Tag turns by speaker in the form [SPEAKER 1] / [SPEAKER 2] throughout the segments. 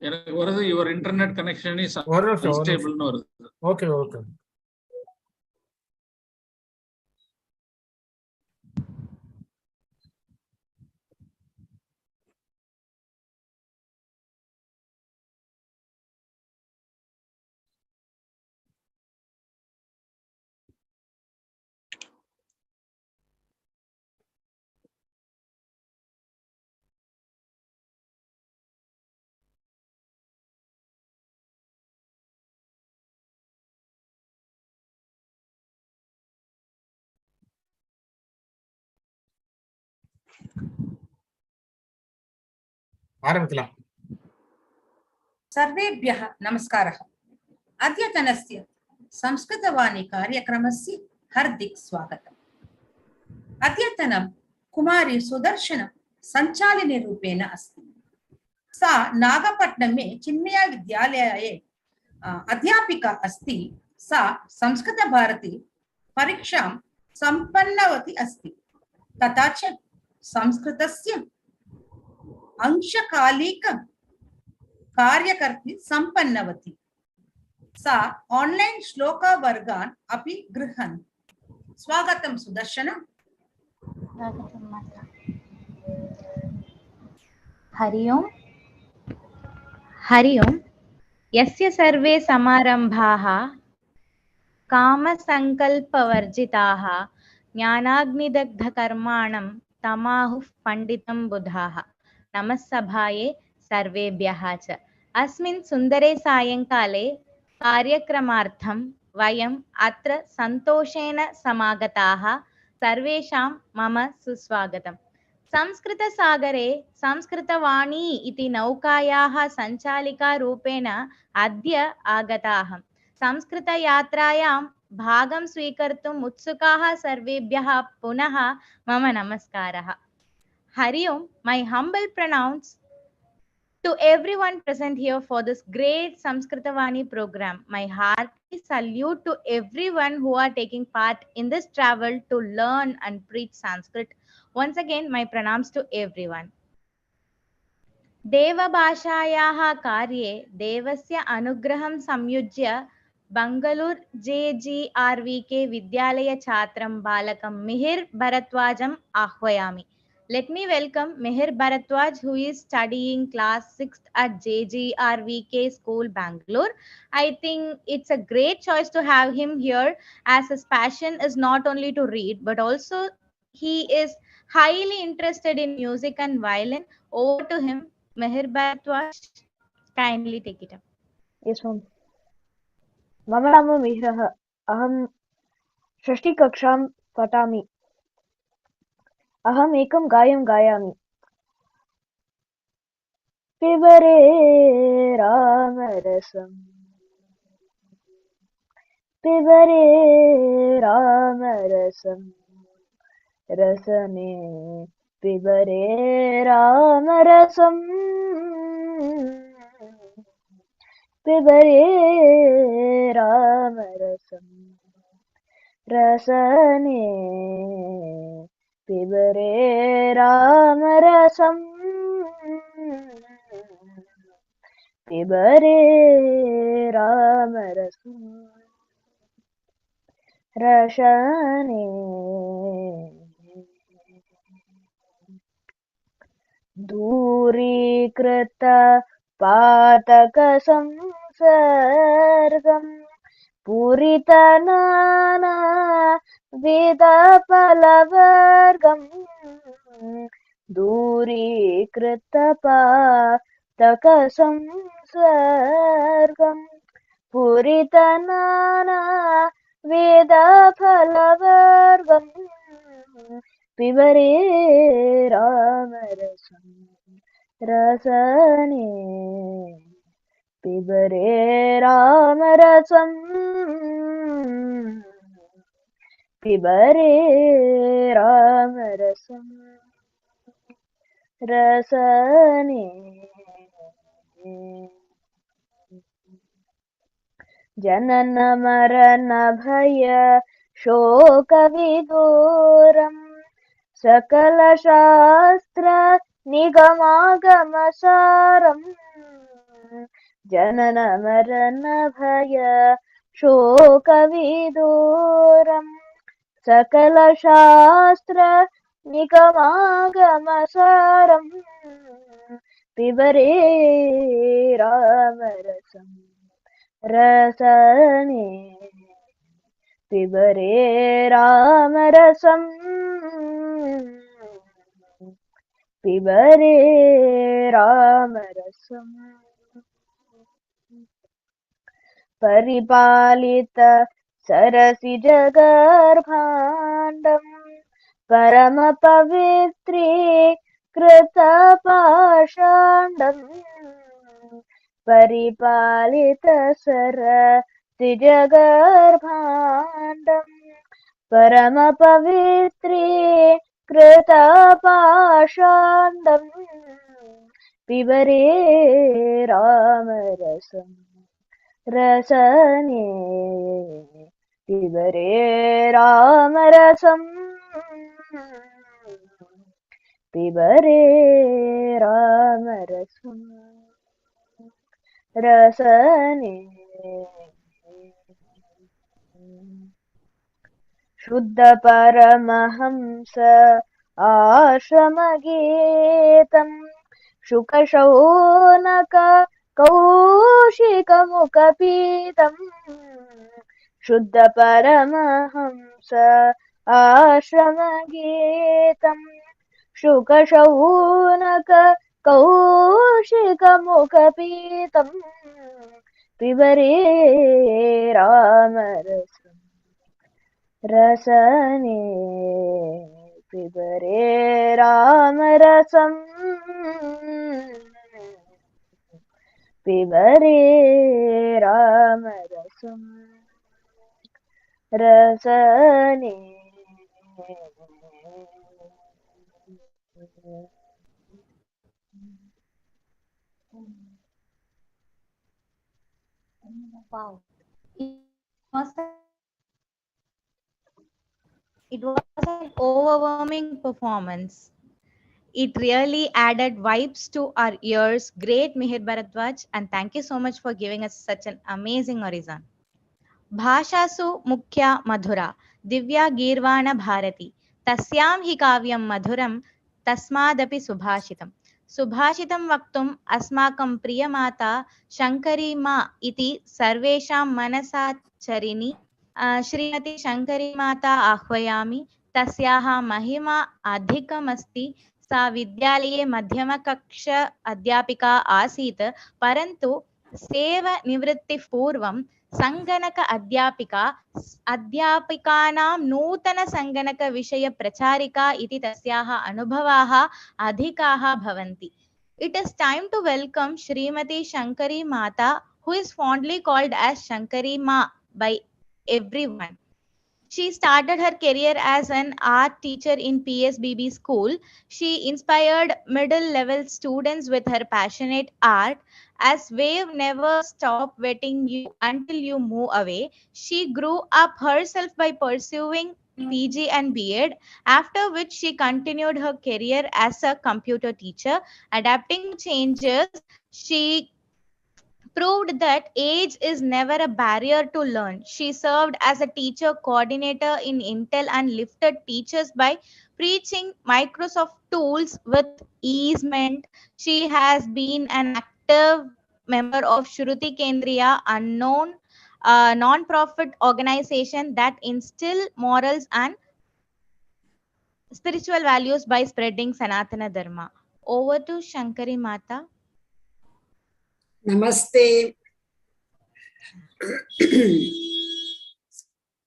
[SPEAKER 1] எனக்கு வருது your internet connection is unstable னு வருது.
[SPEAKER 2] Okay okay. आरम्भकलाम्।
[SPEAKER 3] सर्वेभ्यः नमस्कारः। अद्यतनस्य संस्कृतवाणी कार्यक्रमस्य हार्दिक स्वागतम्। अद्यतनं कुमारी सुदर्शन संचालिनी रूपेण अस्ति। सा नागपट्टनमे चिन्मया विद्यालये अध्यापिका अस्ति। सा संस्कृतभारती परीक्षां सम्पन्नवती अस्ति। तथा च संस्कृतस्य अंशकालिक कार्यकर्त्री सम्पन्नवती। सा ऑनलाइन श्लोका वर्गान् अपि गृह्णन्ति। स्वागतं सुदर्शन।
[SPEAKER 4] हरि ओम। हरि ओम। यस्य सर्वे समारंभाः कामसंकल्पवर्जिताः ज्ञानाग्निदग्धकर्माणं तमाहुः पंडितं बुधाः। नमः सभाये सर्वेभ्यः च। अस्मिन् सुन्दरे सायंकाले कार्यक्रमार्थं वयम् अत्र सन्तोषेण समागताः। सर्वेषां मम सुस्वागतम्। संस्कृतसागरे संस्कृतवाणी इति नौकायाः सञ्चालिका रूपेण अद्य आगताहम्। संस्कृतयात्रायां भागं स्वीकर्तुम् उत्सुकाः सर्वेभ्यः पुनः मम नमस्कारः। हरि ओम। My humble pronouns to everyone present here for this great Samskrita Vani program. My hearty salute to everyone who are taking part in this travel to learn and preach Sanskrit. Once again, my pranams to everyone. देवभाषायाः कार्ये देवस्य अनुग्रहं संयुज्य Bangalore JGRVK विद्यालय छात्रं बालकं मिहिर भरद्वाजम् आह्वयामि। Let me welcome Mihir Bharathwaj, who is studying class 6th at JGRVK School, Bangalore. I think it's a great choice to have him here, as his passion is not only to read, but also he is highly interested in music and violin. Over to him, Mihir Bharathwaj. Kindly take it up.
[SPEAKER 5] Yes, ma'am. मम नाम मिहिरः। अहं षष्ठीकक्षां पठामि। अहम् एकं गायं गायामि। पिबरे रामरसं पिबरे रामरसं रसने पिबरे रामरसं पिबरे रामरसं रसने पिबरे रामरसं पिबरे रामरसं रसने दूरीकृत पातक संसर्गं पूरितनाना वेदफलवर्गं दूरीकृत पातक संसर्गं पूरितनाना वेदफलवर्गं पिबरे रामरसं रसने पिबरे रामरसं पिबरे रामरसं रसने जनन मरण भय शोक विदूरं सकल शास्त्र निगमागम सारं जनन मरण भय शोकविदूरम् सकल शास्त्र निगमागमसारम् पिबरे रामरसम् रसने पिबरे रामरसम् पिबरे रामरसम् परिपालित सरसि जगर्भाण्डम् परम पवित्री कृत पाषाण्डम् परिपालित सरसि जगर्भाण्डम् परम पवित्री कृत पाषाण्डम् पिबरे रामरसम् रसने पिबरे रामरसम् पिबरे रामरसम् रसने शुद्ध परमहंस आश्रमगीतम् शुकशौनक कौशिकमुखपीतम् शुद्ध Paramhans आश्रमगीतम् शुकशौनक कौशिकमुखपीतम् पिबरे रामरसम् रसने पिबरे रामरसम् पिबरे रामरसम् रसने
[SPEAKER 4] Wow. It was an overwhelming performance. It really added vibes to our ears. Great, Mihir Bharathwaj, and thank you so much for giving us such an amazing horizon. Bhashasu Mukhya Madhura, Divya Girvana Bharati, Tasyam hi kavyam madhuram, Tasmadapi Subhashitam. Subhashitam Vaktum Asmakam Priyamata, Shankari Ma iti Sarvesham Manasa Charini, Srimati Shankari Mata Ahvayami, Tasyaha Mahima Adhikamasti, सा विद्यालये मध्यमकक्ष अध्यापिका आसीत् परन्तु सेवनिवृत्तिः पूर्वं सङ्गणक अध्यापिकानां नूतनसङ्गणकविषयप्रचारिका इति तस्याः अनुभवाः अधिकाः भवन्ति. It is time to welcome Srimati Shankari Mata, who is fondly called as Shankari Ma by everyone. She started her career as an art teacher in PSBB school. She inspired middle-level students with her passionate art. As wave never stop wetting you until you move away, she grew up herself by pursuing PG and B.Ed, after which she continued her career as a computer teacher. Adapting to changes, she proved that age is never a barrier to learn. She served as a teacher coordinator in Intel and lifted teachers by preaching Microsoft tools with easement. She has been an active member of Shruti Kendriya, unknown non-profit organization that instill morals and spiritual values by spreading Sanatana Dharma. Over to Shankari Mata.
[SPEAKER 6] Namaste.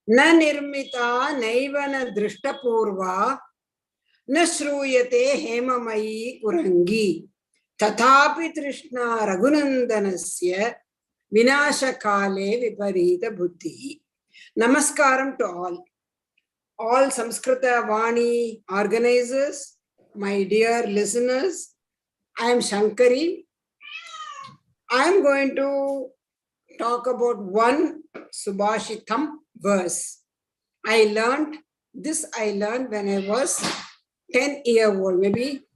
[SPEAKER 6] न निर्मिता नैव न दृष्टपूर्वा न श्रूयते हेममयी कुरंगी तथापि तृष्णा रघुनंदनस्य विनाशकाले विपरीत बुद्धिः. Namaskaram to all Samskrita Vani organizers, my dear listeners. I am Shankari. I am going to talk about one Subhashitam verse. I learned when I was 10-year-old, maybe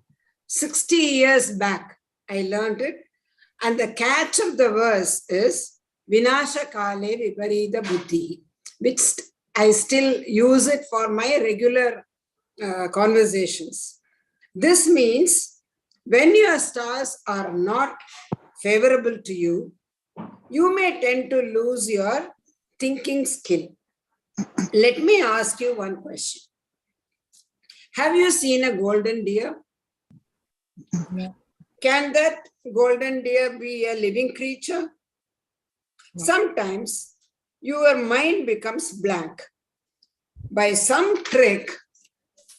[SPEAKER 6] 60 years back. I learned it. And the catch of the verse is Vinasha Kale Viparita Buddhi, which I still use it for my regular conversations. This means when your stars are not favorable to you, you may tend to lose your thinking skill. Let me ask you one question. Have you seen a golden deer?
[SPEAKER 2] No.
[SPEAKER 6] Can that golden deer be a living creature? No. Sometimes your mind becomes blank. By some trick,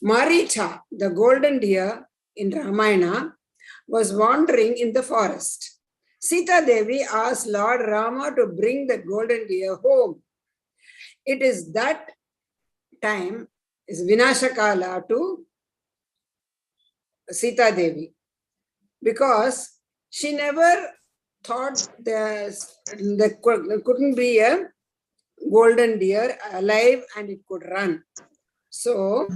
[SPEAKER 6] Maricha, the golden deer in Ramayana, was wandering in the forest. Sita Devi asked Lord Rama to bring the golden deer home. It is that time is Vinashakala to Sita Devi, because she never thought there couldn't be a golden deer alive and it could run. So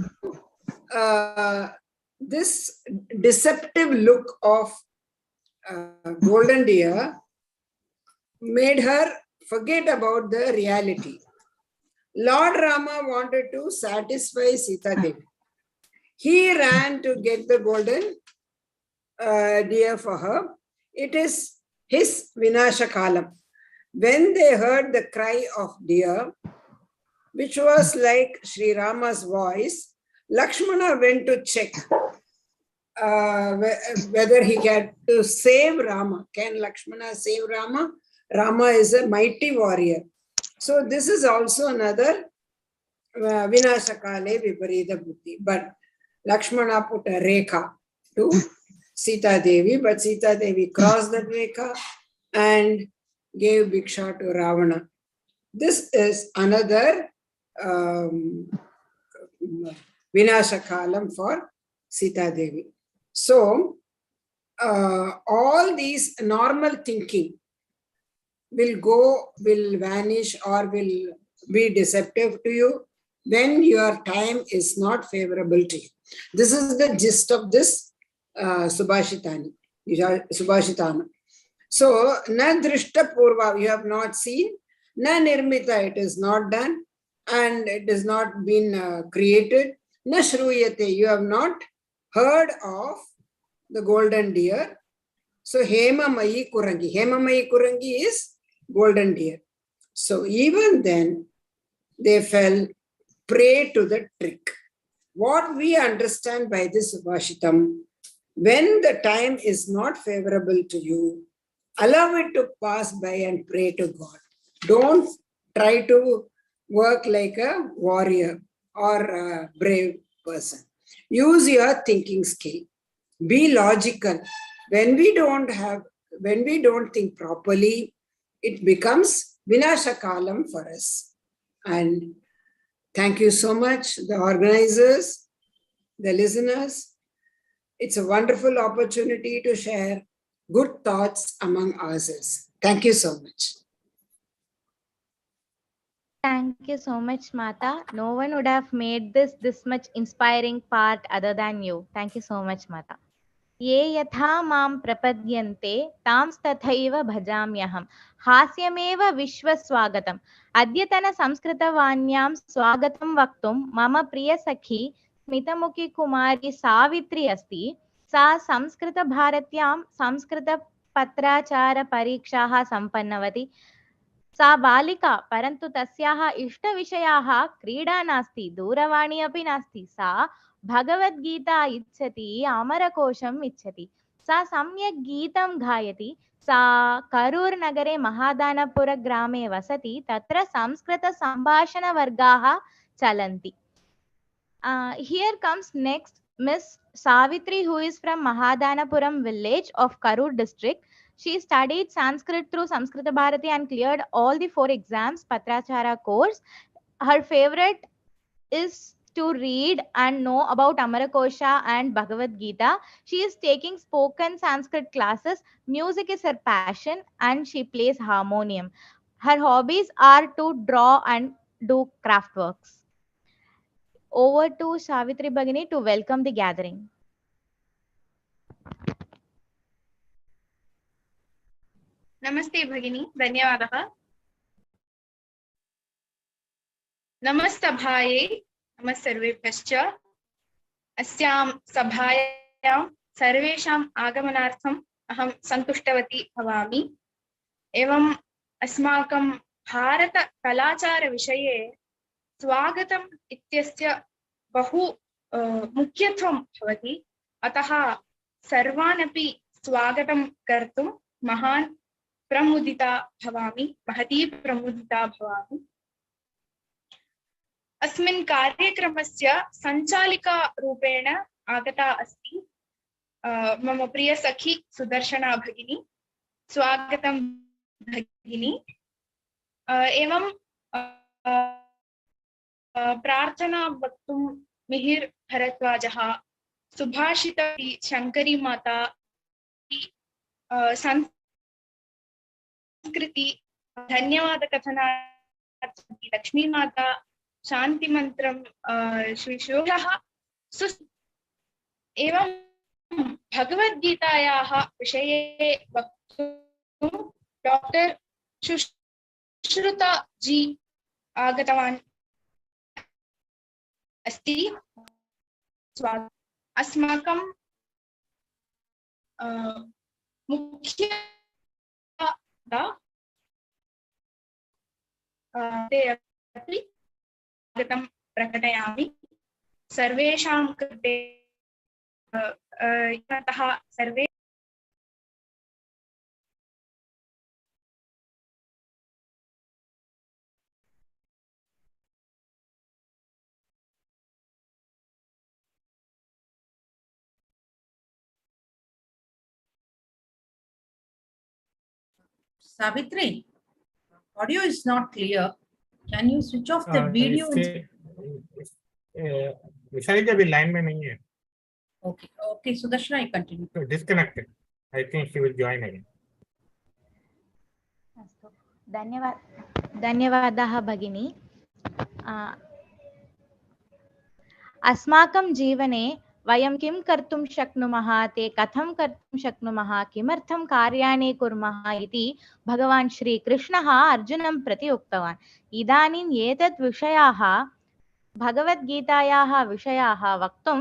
[SPEAKER 6] this deceptive look of golden deer made her forget about the reality. Lord Rama wanted to satisfy Sita Devi. He ran to get the golden deer for her. It is his Vinashakalam. When they heard the cry of deer, which was like Sri Rama's voice, Lakshmana went to check whether he had to save Rama. Can Lakshmana save Rama? Rama is a mighty warrior. So this is also another Vinashakale Viparita Buddhi. But Lakshmana put a rekha to Sita Devi, but Sita Devi crossed that rekha and gave Bhiksha to Ravana. This is another Vinashakalam for Sita Devi. So, all these normal thinking will vanish or will be deceptive to you when your time is not favorable to you. This is the gist of this Subhashitana. So, na drishta purva, you have not seen, na nirmita, it is not done, and it has not been created, na shruyate, you have not heard of the golden deer. So, hema mayi kurangi is golden deer. So, even then, they fell prey to the trick. What we understand by this Subhashitam, when the time is not favorable to you, allow it to pass by and pray to God. Don't try to work like a warrior or a brave person. Use your thinking skill. Be logical. When we don't think properly, it becomes Vinashakalam for us. And thank you so much, the organizers, the listeners. It's a wonderful opportunity to share good thoughts among ourselves. Thank you so much.
[SPEAKER 4] Thank you so much, Mata. No one would have made this much inspiring part other than you. Thank you so much, Mata. ये यथा मां प्रपद्यन्ते तांस्तथैव भजाम्यहम् हास्यमेव विश्वस्वागतम् अद्यतन संस्कृतवाण्यां स्वागतं वक्तुं मम प्रियसखी स्मितमुखी कुमारी सावित्री अस्ति सा संस्कृतभारत्यां संस्कृतपत्राचारपरीक्षाः सम्पन्नवती सा बालिका परन्तु तस्याः इष्टविषयाः क्रीडा नास्ति दूरवाणी अपि नास्ति सा भगवद्गीता इच्छति अमरकोशम् इच्छति सा सम्यक् गीतं गायति सा करूर् नगरे महादानपुर ग्रामे वसति तत्र संस्कृत सम्भाषणवर्गाः चलन्ति. Here comes next Miss Savitri, who is from Mahadanapuram village of Karur district. She studied Sanskrit through Samskrita Bharati and cleared all the 4 exams, Patrachara course. Her favorite is to read and know about Amarakosha and Bhagavad Gita. She is taking spoken Sanskrit classes. Music is her passion and she plays harmonium. Her hobbies are to draw and do craft works. Over to Savitri Bhagini to welcome the gathering.
[SPEAKER 7] नमस्ते भगिनी, धन्यवादः। नमस्तभायै, नमः सर्वेभ्यश्च। अस्यां सभायां सर्वेषाम् आगमनार्थम् अहं सन्तुष्टवती भवामि। एवम् अस्माकं भारतकलाचारविषये स्वागतम् इत्यस्य बहु मुख्यत्वं भवति। अतः सर्वान् अपि स्वागतं कर्तुं महान् प्रमुदिता भवामि, महती प्रमुदिता भवामि। अस्मिन् कार्यक्रमस्य सञ्चालिका रूपेण आगता अस्ति मम प्रिय सखी सुदर्शना भगिनी। स्वागतं भगिनी। एवं प्रार्थना वक्तुं मिहिर भरद्वाजः, सुभाषितम् शंकरी माता, संस्कृति धन्यवाद कथनार्थं लक्ष्मी माता, शांति मंत्रम श्री श्लोकः एवं भगवद्गीतायाः विषये वक्तुं डॉक्टर सुश्रुता जी आगतवान् अस्ति। अस्माकं मुख्य स्वागतं प्रकटयामि। सर्वेषां कृते सर्वे
[SPEAKER 3] Savitri, audio is not clear. Can you switch off the video?
[SPEAKER 2] विशाल अभी लाइन में नहीं है.
[SPEAKER 3] Okay, okay, Sudarshana, you continue.
[SPEAKER 2] So disconnected. I think she will join again.
[SPEAKER 4] अस्तु, धन्यवादाः भगिनी। अस्माकं जीवने वयं किं कर्तुं शक्नुमः, ते कथं कर्तुं शक्नुमः, किमर्थं कार्याणि कुर्मः इति भगवान् श्रीकृष्णः अर्जुनं प्रति उक्तवान्। इदानीम् एतत् विषयाः भगवद्गीतायाः विषयाः वक्तुं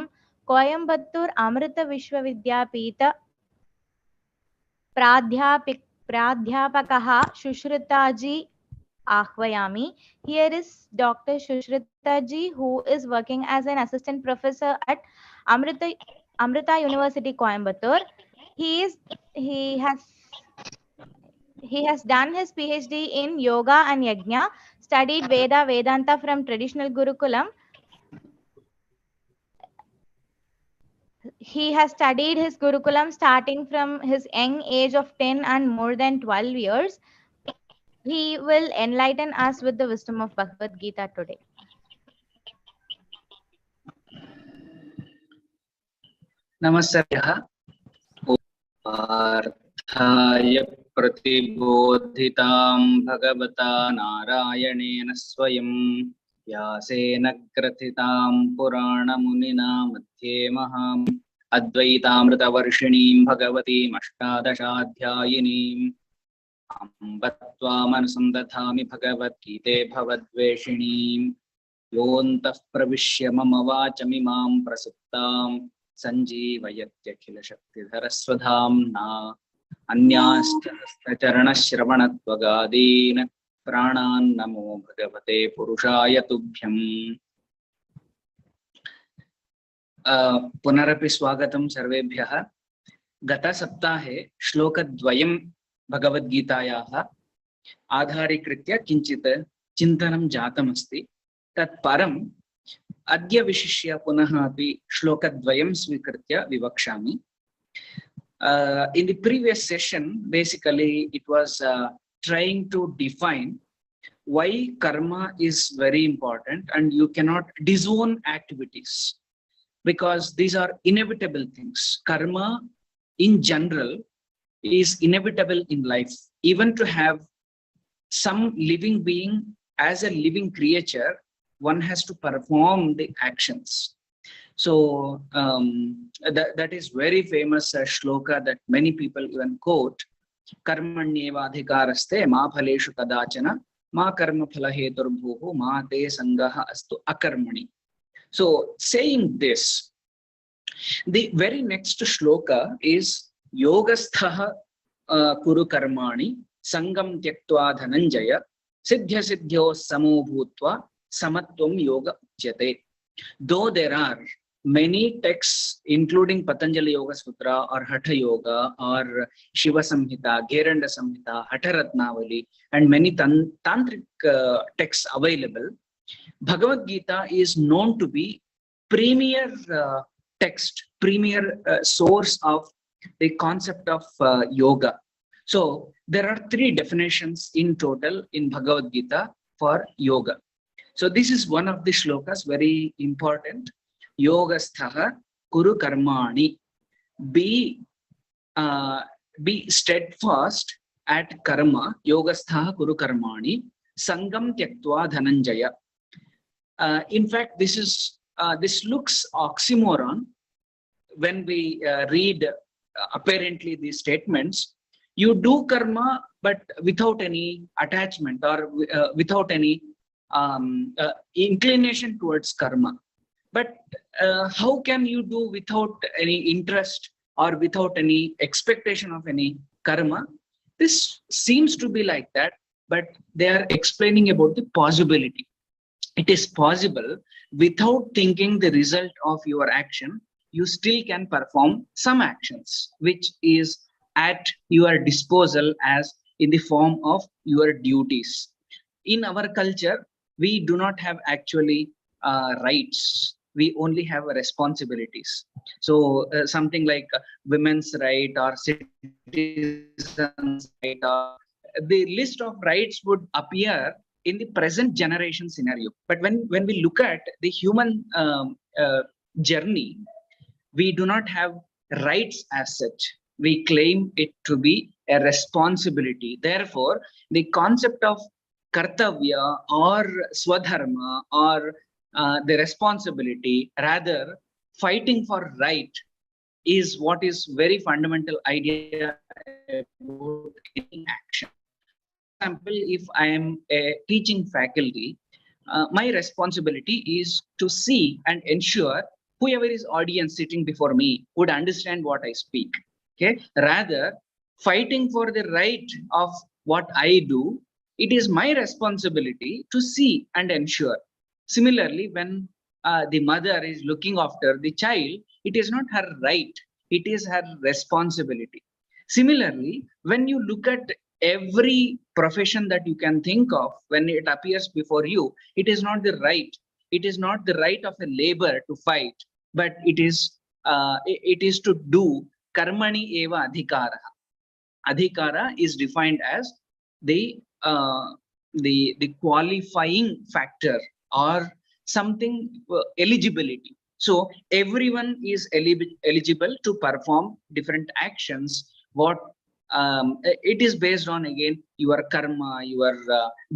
[SPEAKER 4] कोयम्बत्तूर् अमृत विश्वविद्यापीठ प्राध्यापकः सुश्रुताजी आह्वयामि. Here is Dr. Sushrutha ji, who is working as an assistant professor at Amrita University, Coimbatore. He has done his PhD in Yoga and Yajna, studied Vedanta from traditional Gurukulam. He has studied his Gurukulam starting from his young age of 10 and more than 12 years. He will enlighten us with the wisdom of Bhagavad Gita today.
[SPEAKER 8] Namaskar. Parthaya pratibodhitam bhagavata narayanena swayam vyasena krathitam purana munina madhye maham advaitamrita varshinim bhagavatim ashtadashadhyayinim अम्बत्वामनुसन्दधामि भगवद्गीते भवद्वेषिणीं योऽन्तः प्रविश्य मम वाचमिमां प्रसुप्तां सञ्जीवयत्यखिलशक्तिधरस्वधाम्ना अन्याश्चरणश्रवणत्वगादीन् प्राणान् नमो भगवते पुरुषाय तुभ्यम्। पुनरपि स्वागतं सर्वेभ्यः। गतसप्ताहे श्लोकद्वयं भगवद्गीतायाः आधारीकृत्य किञ्चित् चिन्तनं जातमस्ति। तत्परम् अद्य विशिष्य पुनः अपि श्लोकद्वयं स्वीकृत्य विवक्ष्यामि। In the previous session, basically it was trying to define why karma is very important and you cannot disown activities because these are inevitable things. Karma in general is inevitable in life. Even to have some living being as a living creature, one has to perform the actions. So that is very famous shloka that many people even quote. Karmanyeva adhikaraste ma phaleshu kadachana ma karma phala heturbhuhu ma te sangaha astu akarmani. So saying this, the very next shloka is Yogasthaha kuru karmani sangam tyaktva dhananjaya siddhya siddhyo samo bhutva samatvam yoga uchyate. Though there are many texts, including Patanjali Yoga Sutra or Hatha Yoga or Shiva Samhita, Geranda Samhita, Hatha Ratnavali, and many tantric texts available, Bhagavad Gita is known to be premier text, premier source of the concept of yoga. So there are 3 definitions in total in Bhagavad Gita for yoga. So this is one of the shlokas, very important. Yogasthaha kuru karmani. Be steadfast at karma. Yogasthaha kuru karmani. Sangam tyaktva dhananjaya. In fact, this looks oxymoron when we read apparently these statements. You do karma, but without any attachment or without any inclination towards karma. But how can you do without any interest or without any expectation of any karma? This seems to be like that, but they are explaining about the possibility. It is possible without thinking the result of your action, you still can perform some actions, which is at your disposal as in the form of your duties. In our culture, we do not have actually rights. We only have responsibilities. So something like women's right or citizens' right, or the list of rights would appear in the present generation scenario. But when we look at the human journey, we do not have rights as such. We claim it to be a responsibility. Therefore, the concept of kartavya or swadharma or the responsibility, rather fighting for right, is what is very fundamental idea about any action. For example, if I am a teaching faculty, my responsibility is to see and ensure whoever is audience sitting before me would understand what I speak. Okay, rather fighting for the right of what I do, it is my responsibility to see and ensure. Similarly, when the mother is looking after the child, it is not her right, it is her responsibility. Similarly, when you look at every profession that you can think of, when it appears before you, it is not the right. It is not the right of a labor to fight, but it is to do karmani eva adhikara. Adhikara is defined as the qualifying factor or something eligibility. So everyone is eligible to perform different actions. What it is based on, again, your karma, your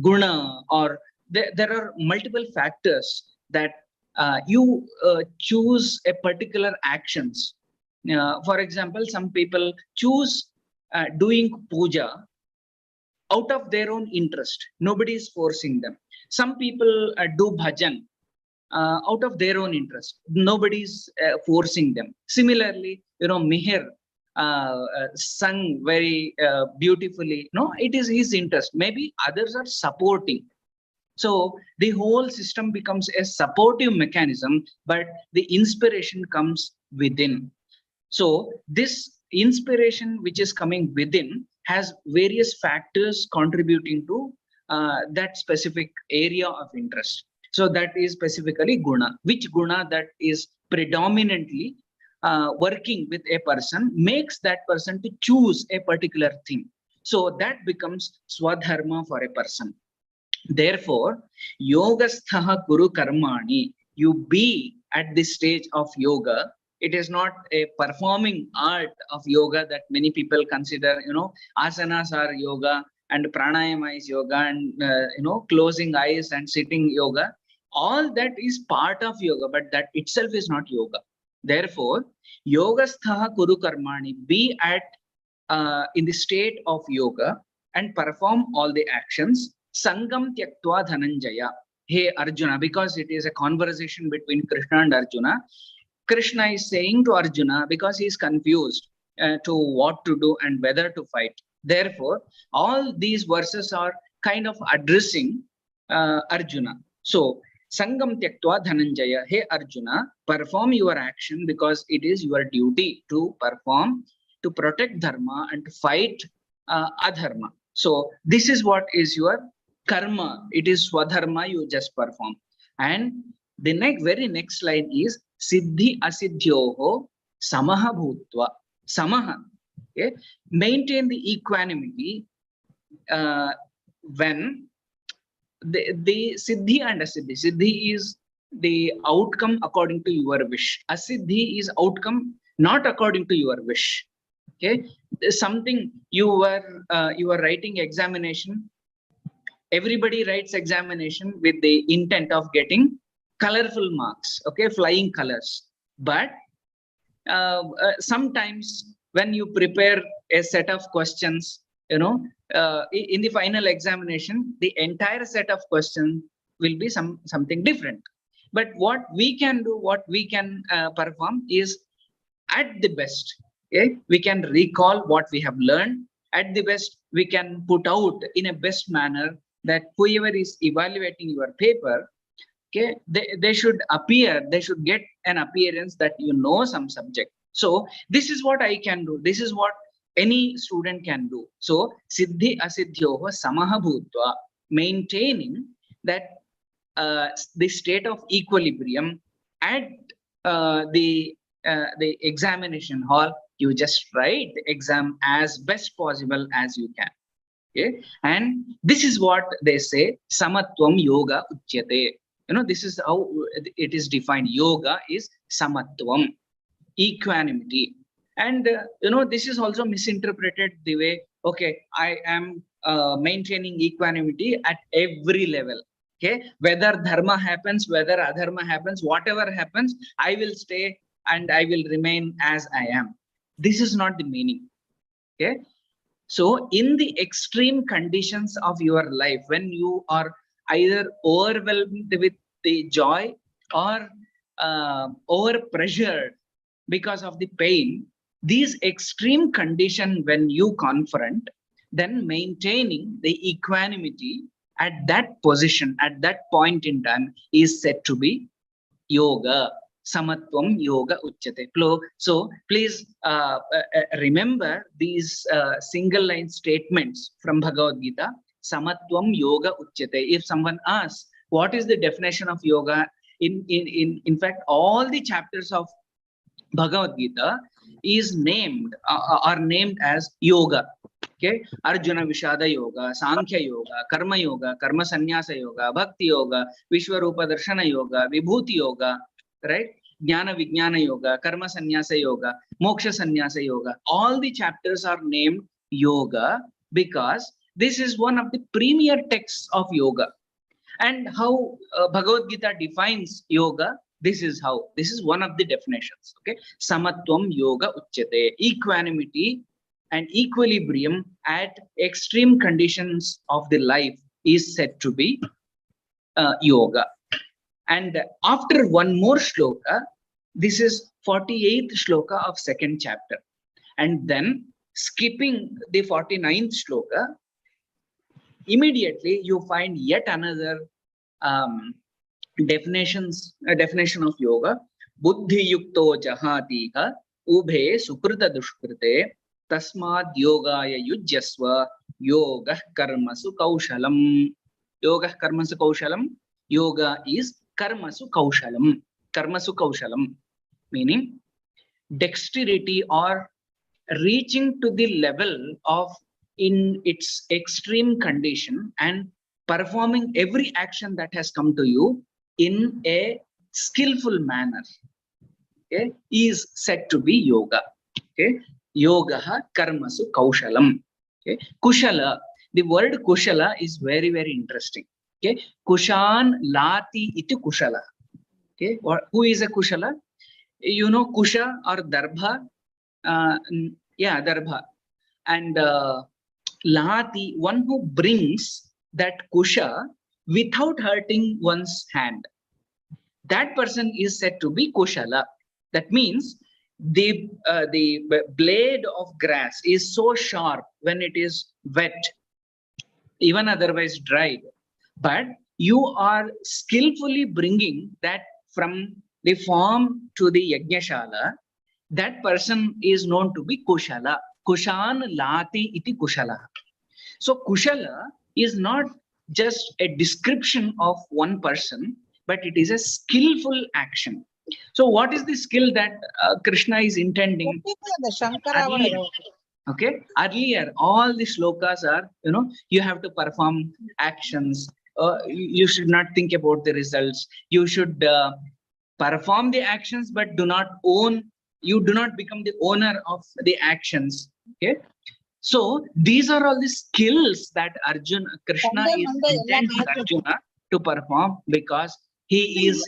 [SPEAKER 8] guna, or there are multiple factors that you choose a particular actions. For example, some people choose doing puja out of their own interest. Nobody is forcing them. Some people do bhajan out of their own interest. Nobody is forcing them. Similarly, Mihir sung very beautifully. No, it is his interest. Maybe others are supporting. So the whole system becomes a supportive mechanism, but the inspiration comes within. So this inspiration which is coming within has various factors contributing to that specific area of interest. So that is specifically guna. Which guna that is predominantly working with a person makes that person to choose a particular thing. So that becomes swadharma for a person. Therefore, yogasthaha kuru karmani, you be at this stage of yoga. It is not a performing art of yoga that many people consider, asanas are yoga and pranayama is yoga and, closing eyes and sitting yoga. All that is part of yoga, but that itself is not yoga. Therefore, yogasthaha kuru karmani, be at in the state of yoga and perform all the actions. Sangam tyaktva dhananjaya. Hey Arjuna, because it is a conversation between Krishna and Arjuna. Krishna is saying to Arjuna because he is confused to what to do and whether to fight. Therefore, all these verses are kind of addressing Arjuna. So, Sangam tyaktva dhananjaya. Hey Arjuna, perform your action because it is your duty to perform, to protect dharma and to fight adharma. So, this is what is your karma. It is swadharma you just perform. And the very next line is Siddhi asiddhyoho samaha bhutva. Samaha. Okay? Maintain the equanimity when the siddhi and asiddhi. Siddhi is the outcome according to your wish. Asiddhi is outcome not according to your wish. Okay, something you were writing examination. Everybody writes examination with the intent of getting colorful marks. Okay, flying colors. But sometimes when you prepare a set of questions, in the final examination, the entire set of questions will be something different. But what we can do, what we can perform is at the best. Okay? We can recall what we have learned. At the best, we can put out in a best manner that whoever is evaluating your paper, okay, they should appear, they should get an appearance that you know some subject. So this is what I can do. This is what any student can do. So siddhi asiddhyoho samaha bhutva, maintaining that the state of equilibrium at the examination hall. You just write the exam as best possible as you can. Okay, and this is what they say, samatvam yoga uchyate. This is how it is defined. Yoga is samatvam, equanimity. And this is also misinterpreted the way, okay, I am maintaining equanimity at every level. Okay, whether dharma happens, whether adharma happens, whatever happens, I will stay and I will remain as I am. This is not the meaning. Okay, so in the extreme conditions of your life, when you are either overwhelmed with the joy or over pressured because of the pain, these extreme conditions when you confront, then maintaining the equanimity at that position, at that point in time, is said to be yoga. Samatvam yoga uchyate. So please remember these single line statements from Bhagavad Gita. Samatvam yoga uchyate. If someone asks what is the definition of yoga, in fact all the chapters of Bhagavad Gita is named are named as yoga. Okay, Arjuna Vishada Yoga, Sankhya Yoga, Karma Yoga, Karma Sannyasa Yoga, Bhakti Yoga, Vishwarupa Darshana Yoga, Vibhuti Yoga, right? Jnana Vijnana Yoga, Karma Sannyasa Yoga, Moksha Sannyasa Yoga. All the chapters are named yoga because this is one of the premier texts of yoga. And how Bhagavad Gita defines yoga, this is how. This is one of the definitions. Okay, Samatvam yoga uchyate. Equanimity and equilibrium at extreme conditions of the life is said to be yoga. And after one more shloka, this is 48th shloka of second chapter. And then skipping the 49th shloka, immediately you find yet another definition of yoga. Buddhi yukto jahatika ubhe sukrita dushkrite tasmad yogaya yujyasva yoga karmasu kaushalam. Yoga karmasu kaushalam. Yoga is karmasu kaushalam. Karmasu kaushalam, meaning dexterity or reaching to the level of in its extreme condition and performing every action that has come to you in a skillful manner, okay, is said to be yoga. Okay, yoga karmasu kaushalam. Okay, kushala. The word kushala is very, very interesting. Okay, kushan lati iti kushala. Okay, who is a kushala? You know kusha or darbha. Yeah, darbha. And Lahati, one who brings that kusha without hurting one's hand. That person is said to be kushala. That means the blade of grass is so sharp when it is wet, even otherwise dried. But you are skillfully bringing that from the farm to the yajnashala. That person is known to be kushala. Kushan lati iti kushala. So kushala is not just a description of one person, but it is a skillful action. So what is the skill that Krishna is intending? Earlier, okay, earlier all the shlokas are, you have to perform actions. You should not think about the results. You should perform the actions, but do not own. You do not become the owner of the actions. Okay. So these are all the skills that Krishna is intending Arjuna to perform, because he is,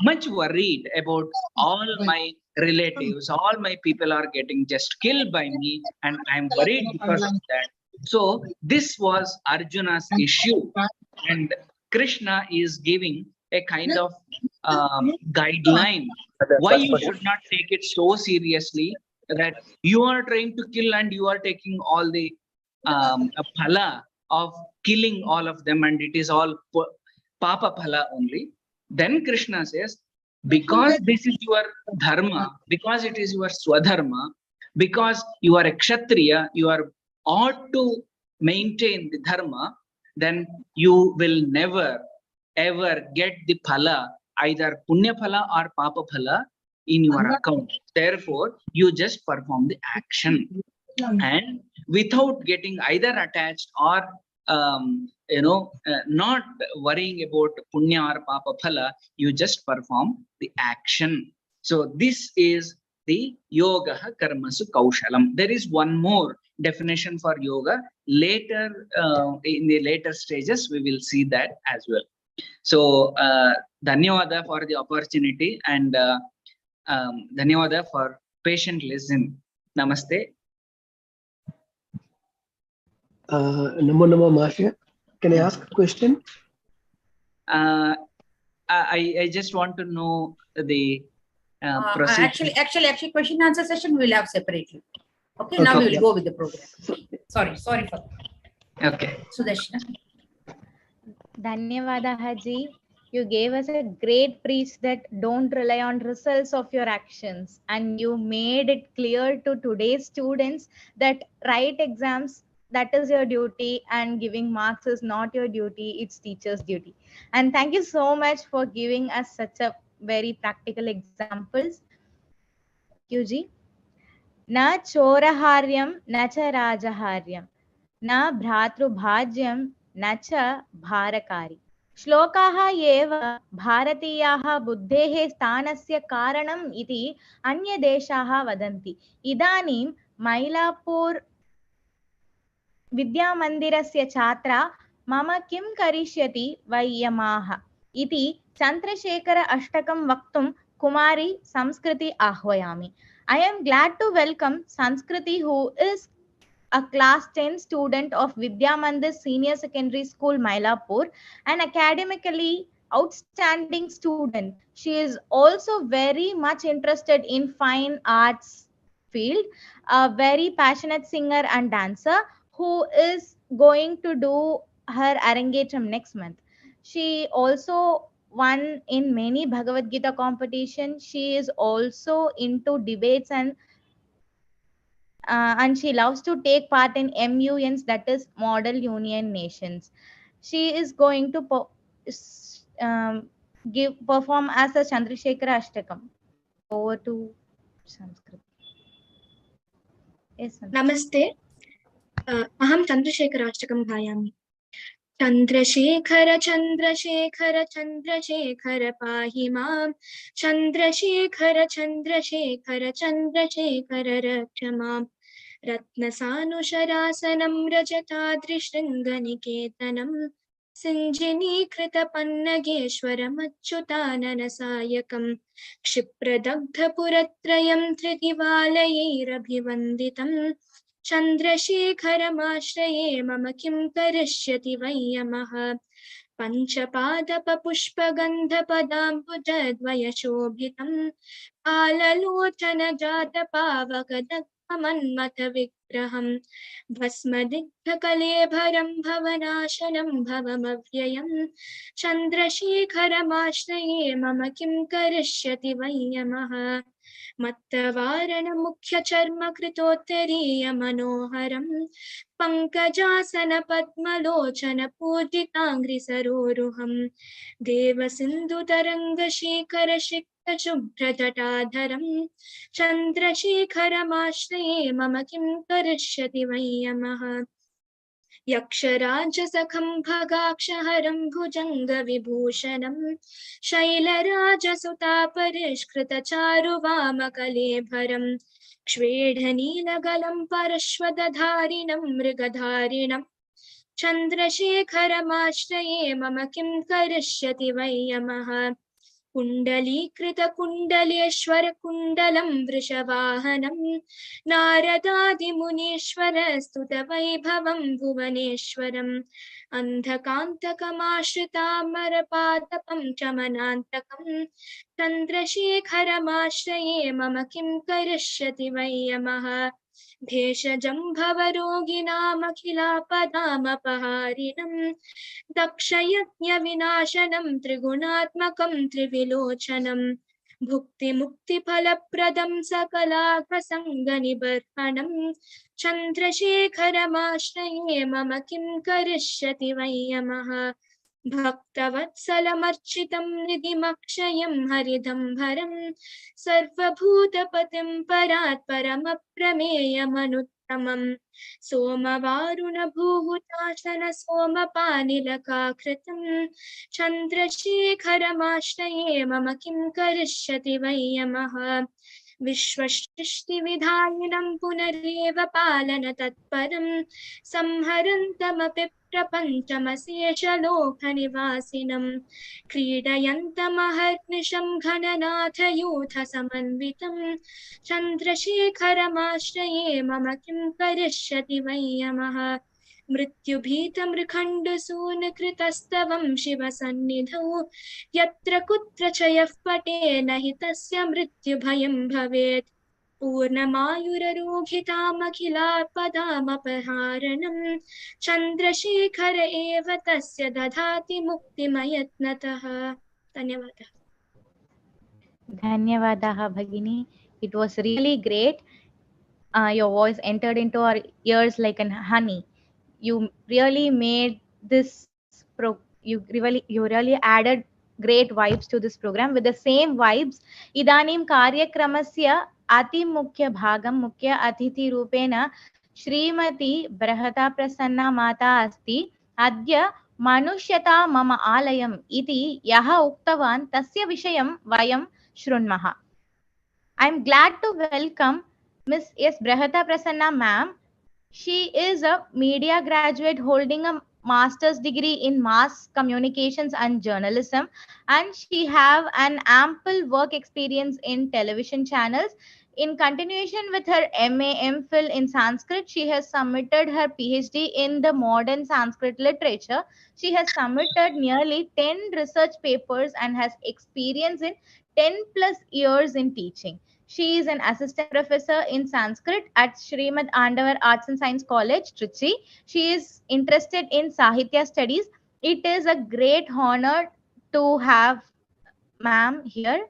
[SPEAKER 8] much worried about all my relatives, all my people are getting just killed by me, and I'm worried because of that. So this was Arjuna's issue, and Krishna is giving a kind of guideline why you should not take it so seriously, that you are trying to kill and you are taking all the phala of killing all of them, and it is all papa phala only. Then Krishna says, because this is your dharma, because it is your swadharma, because you are a kshatriya, you are ought to maintain the dharma, then you will never ever get the phala, either punya phala or papa phala, in your account. Therefore, you just perform the action, and without getting either attached or not worrying about punya or papa phala, you just perform the action. So this is the yoga karmasu kaushalam. There is one more definition for yoga. Later, in the later stages, we will see that as well. So dhanyawada for the opportunity, and dhanyawada for patient listen. Namaste.
[SPEAKER 9] Namo Namo Mahasaya. Can I ask a question?
[SPEAKER 8] I just want to know the procedure.
[SPEAKER 3] Actually, question answer session we will have separately. Okay, now we will go with the program. Sorry for that.
[SPEAKER 8] Okay.
[SPEAKER 3] Sudharshana.
[SPEAKER 4] Dhanyavada Haji. You gave us a great preach that don't rely on results of your actions, and you made it clear to today's students that write exams, that is your duty, and giving marks is not your duty, it's teacher's duty. And thank you so much for giving us such a very practical examples. Thank you, Ji. Na choraharyam, na cha rajaharyam, na bhratrubhagyam, na cha bharakari. श्लोकाः एव भारतीयाः बुद्धेः स्थानस्य कारणम् इति अन्यदेशाः वदन्ति. इदानीं मैलापुर विद्यामन्दिरस्य छात्रा मम किं करिष्यति वयमाः इति चन्द्रशेखर अष्टकं वक्तुं कुमारी संस्कृति आह्वयामि. I am glad to welcome Sanskrithi, who is a class 10 student of Vidya Mandir Senior Secondary School, Mylapore, an academically outstanding student. She is also very much interested in fine arts field, a very passionate singer and dancer who is going to do her Arangetram next month. She also won in many Bhagavad Gita competition. She is also into debates, and she loves to take part in MUNs, that is Model Union Nations. She is going to perform as a Chandrasekhara Ashtakam. Over to Sanskrit. Yes,
[SPEAKER 7] Namaste. Aham Chandrasekhara Ashtakam bhayami. Chandrasekhara Chandrasekhara Chandrasekhara pahi mam. Chandrasekhara Chandrasekhara Chandrasekhara raksha mam. Ratnasanusharasanam rajatadrishringaniketanam. Sinjinikritapannageshwaram achyutananasayakam. Kshipradagdhapuratrayam tritivalayirabhivanditam. चन्द्रशेखरमाश्रये मम किं करिष्यति वै यमः पञ्चपादपपुष्पगन्धपदाम्बुजद्वयशोभितं आललोचनजातपावकदग्धमन्मथविग्रहं भस्मदिग्धकलेभरं भवनाशनं भवमव्ययम् चन्द्रशेखरमाश्रये मम किं करिष्यति वै यमः मत्तवारणमुख्यचर्मकृतोत्तरीयमनोहरं पङ्कजासनपद्मलोचनपूजिताङ्घ्रिसरोरुहं देवसिन्धुतरङ्गशेखरसिक्तशुभ्रजटाधरं चन्द्रशेखरमाश्रये मम किं करिष्यति वै यमः यक्षराजसखं भगाक्षहरं भुजङ्गविभूषणं शैलराजसुतापरिष्कृतचारुवामकलेभरं क्ष्वेढनीलगलं परश्वदधारिणं मृगधारिणं चन्द्रशेखरमाश्रये मम किं करिष्यति वै यमः कुण्डलीकृतकुण्डलेश्वरकुण्डलं वृषवाहनं नारदादिमुनीश्वरस्तुतवैभवं भुवनेश्वरम् अन्धकान्तकमाश्रितामरपादपं चमनान्तकं चन्द्रशेखरमाश्रये मम किं करिष्यति वै यमः भेषजं भवरोगिणामखिलापदामपहारिणं दक्षयज्ञविनाशनं त्रिगुणात्मकं त्रिविलोचनं भुक्तिमुक्तिफलप्रदं सकलाभसङ्गनिबर्हणं चन्द्रशेखरमाश्रये मम किं करिष्यति वै यमः भक्तवत्सलमर्चितं निधिमक्षयं हरिदम्भरं सर्वभूतपतिं परात्परमप्रमेयमनुत्तमं सोमवारुणभूहुताशन सोमपानिलकाकृतं चन्द्रशेखरमाश्रये मम किं करिष्यति वै यमः विश्वसृष्टिविधायिनं पुनरेव पालन तत्परं संहरन्तमपि प्रपञ्चमशेषलोकनिवासिनं क्रीडयन्तमहर्निशं घननाथयूथसमन्वितं चन्द्रशेखरमाश्रये मम किं करिष्यति वै यमः मृत्युभीतमृखण्डसूनकृतस्तवं शिवसन्निधौ यत्र कुत्र च यः पटे न हि तस्य मृत्युभयं भवेत् पूर्णमायुररोगितामखिलापदामपहारणं चन्द्रशेखर एव तस्य दधाति मुक्तिमयत्नतः धन्यवादः
[SPEAKER 4] Dhanyavadaha Bhagini. It was really great. Your voice entered into our ears like an honey. You really made this you really added great vibes to this program. With the same vibes, idanim karyakramasya ati mukhya bhagam mukhya atithi rupena Shrimati Brahata Prasanna Mata asti adya manushyata mama alayam iti yaha uktavan tasya vishayam vayam shrunmaha. I am glad to welcome Miss S. Brahata Prasanna ma'am. She is a media graduate holding a master's degree in mass communications and journalism, and she have an ample work experience in television channels. In continuation with her MA MPhil in Sanskrit, she has submitted her PhD in the modern Sanskrit literature. She has submitted nearly 10 research papers and has experience in 10 plus years in teaching. She is an assistant professor in Sanskrit at Srimad Andavar Arts and Science College, Trichy. She is interested in Sahitya studies. It is a great honor to have ma'am here.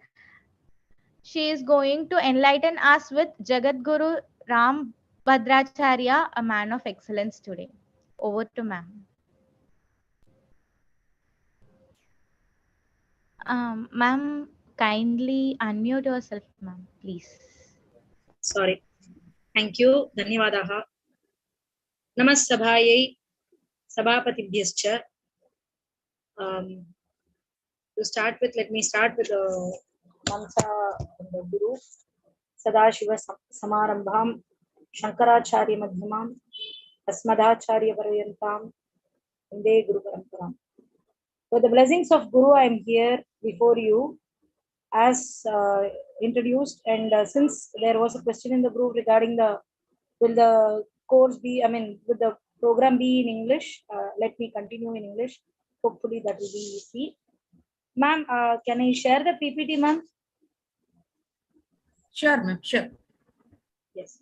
[SPEAKER 4] She is going to enlighten us with Jagadguru Rambadracharya, a man of excellence today. Over to ma'am. Ma'am, kindly unmute yourself, ma'am, please.
[SPEAKER 3] Sorry. Thank you. Dhanyavadaha. Namasabhayai Sabhapatibhyascha. To start with, let me start with the mantra of the Guru. Sadashiva Samarambham Shankaracharya Madhyamam Asmadacharya Parayantam Vande Guru Paramparam. With the blessings of Guru, I am here before you as introduced, and since there was a question in the group regarding will the course be, with the program be in English, let me continue in English. Hopefully that will be easy. Ma'am, can I share the PPT, ma'am?
[SPEAKER 10] Sure, ma'am. Sure.
[SPEAKER 3] Yes.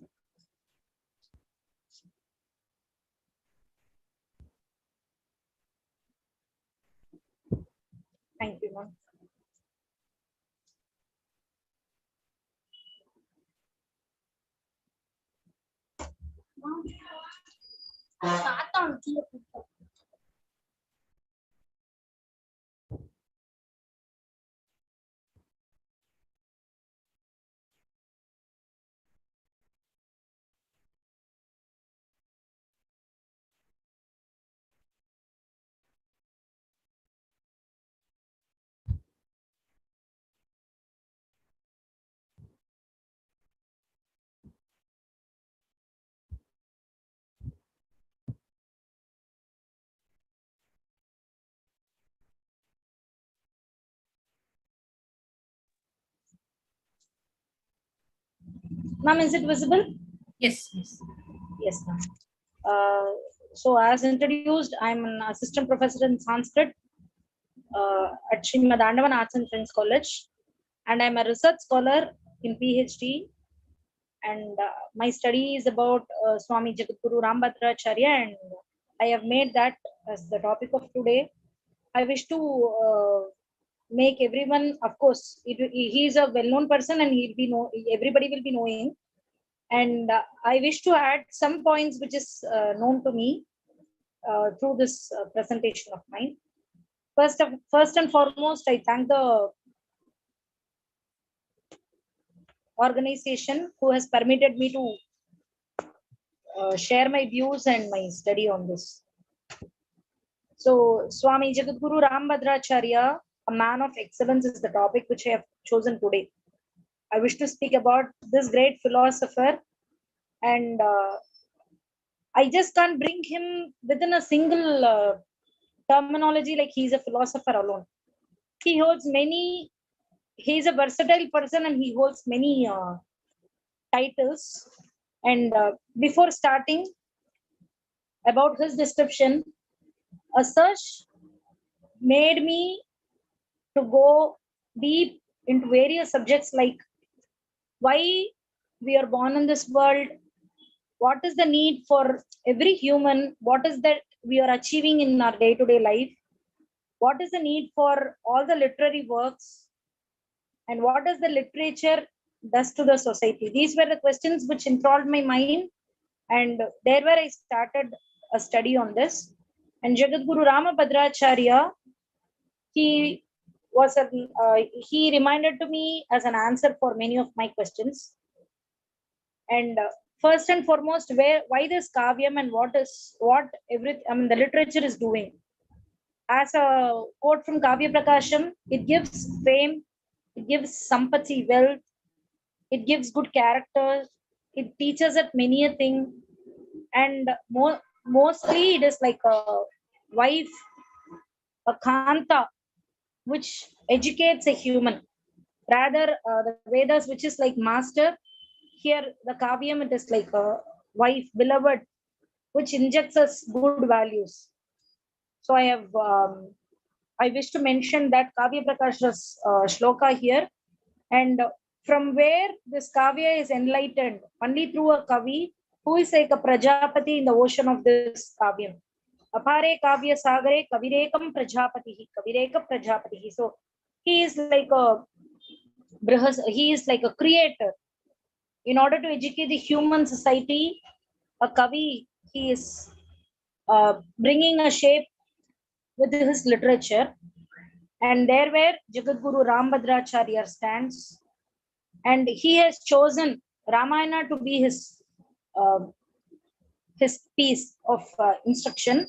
[SPEAKER 3] Thank you, ma'am. Ma'am, is it visible?
[SPEAKER 10] Yes, yes.
[SPEAKER 3] Yes, ma'am. So as introduced, I'm an assistant professor in Sanskrit at Srimad Andaman Arts and Science College, and I'm a research scholar in PhD. And my study is about Swami Jagadguru Rambadracharya, and I have made that as the topic of today. I wish to make everyone, of course, he is a well-known person, and everybody will be knowing. And I wish to add some points which is known to me through this presentation of mine. First and foremost, I thank the organization who has permitted me to share my views and my study on this. So, Swami Jagadguru Rambadracharya, a man of excellence, is the topic which I have chosen today. I wish to speak about this great philosopher, and I just can't bring him within a single terminology like he's a philosopher alone. He is a versatile person, and he holds many titles. And before starting about his description, a search made me to go deep into various subjects like why we are born in this world, what is the need for every human, what is that we are achieving in our day-to-day life, what is the need for all the literary works, and what does the literature does to the society. These were the questions which enthralled my mind, and there where I started a study on this. And Jagadguru Ramabhadracharya, he reminded to me as an answer for many of my questions. And first and foremost, why this kavyam and what the literature is doing. As a quote from Kavya Prakasham, it gives fame, it gives sampati, wealth, it gives good character, it teaches us many a thing, and mostly it is like a wife, a kanta, which educates a human. Rather, the Vedas, which is like master, here the Kavyam, it is like a wife, beloved, which injects us good values. So I wish to mention that Kavya Prakash's Shloka here, and from where this Kavya is enlightened only through a Kavi who is like a Prajapati in the ocean of this Kavyam. Apare Kavya Sagare Kavirekam Prajapatihi, Kavireka Prajapatihi. So he is like a creator. In order to educate the human society, a Kavi, he is bringing a shape with his literature. And there where Jagadguru Rambadracharya stands, and he has chosen Ramayana to be his piece of instruction.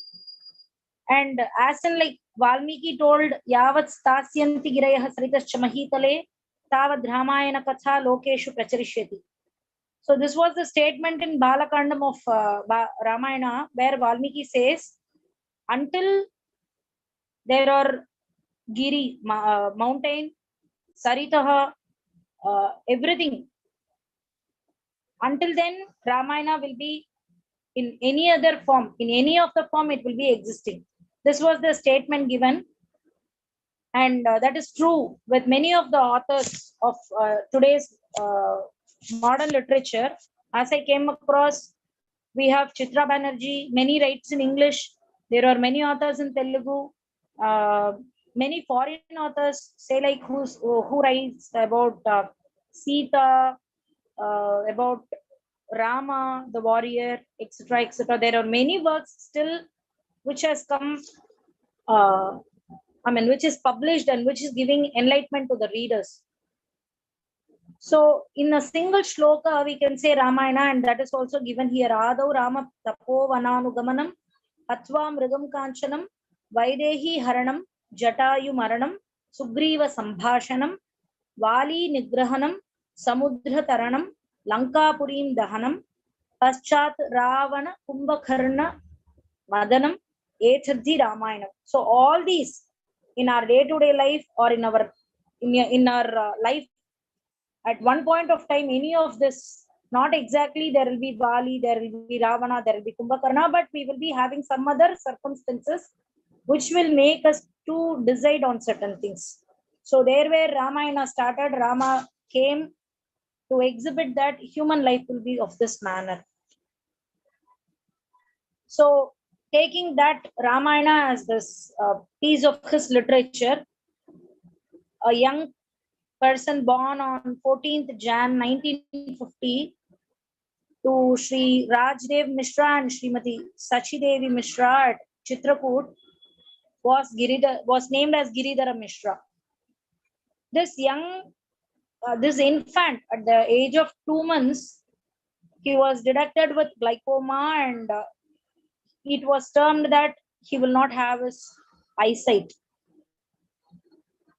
[SPEAKER 3] And as in like Valmiki told, Yavat Stasyanti Girayah Saritascha Mahitale, Tavad Ramayana Katha Lokeshu Pracharishyati. So this was the statement in Balakandam of Ramayana, where Valmiki says, until there are Giri, mountain, Saritaha, everything. Until then, Ramayana will be in any other form, in any of the form, it will be existing. This was the statement given. And that is true with many of the authors of today's modern literature. As I came across, we have Chitra Banerjee, many writes in English. There are many authors in Telugu. Many foreign authors say like who writes about Sita, about Rama, the warrior, etc., etc. There are many works still which has come, which is published and which is giving enlightenment to the readers. So in a single shloka, we can say Ramayana, and that is also given here. Adau Rama Tapo Vananugamanam, Atva Mrigam Kanchanam, Vaidehi Haranam, Jatayu Maranam, Sugriva Sambhashanam, Vali Nigrahanam, Samudra Taranam, Lanka Purim Dahanam, Paschat Ravana Kumbhakarna Madanam, Etadhi Ramayana. So all these in our day-to-day life or in our life, at one point of time, any of this, not exactly there will be Vali, there will be Ravana, there will be Kumbhakarna, but we will be having some other circumstances which will make us to decide on certain things. So there where Ramayana started, Rama came to exhibit that human life will be of this manner. So taking that Ramayana as this piece of his literature, a young person born on 14th Jan 1950 to Sri Rajdev Mishra and Srimati Sachidevi Mishra at Chitrakoot was named as Giridhara Mishra. This this infant at the age of 2 months, he was detected with glaucoma, and it was termed that he will not have his eyesight.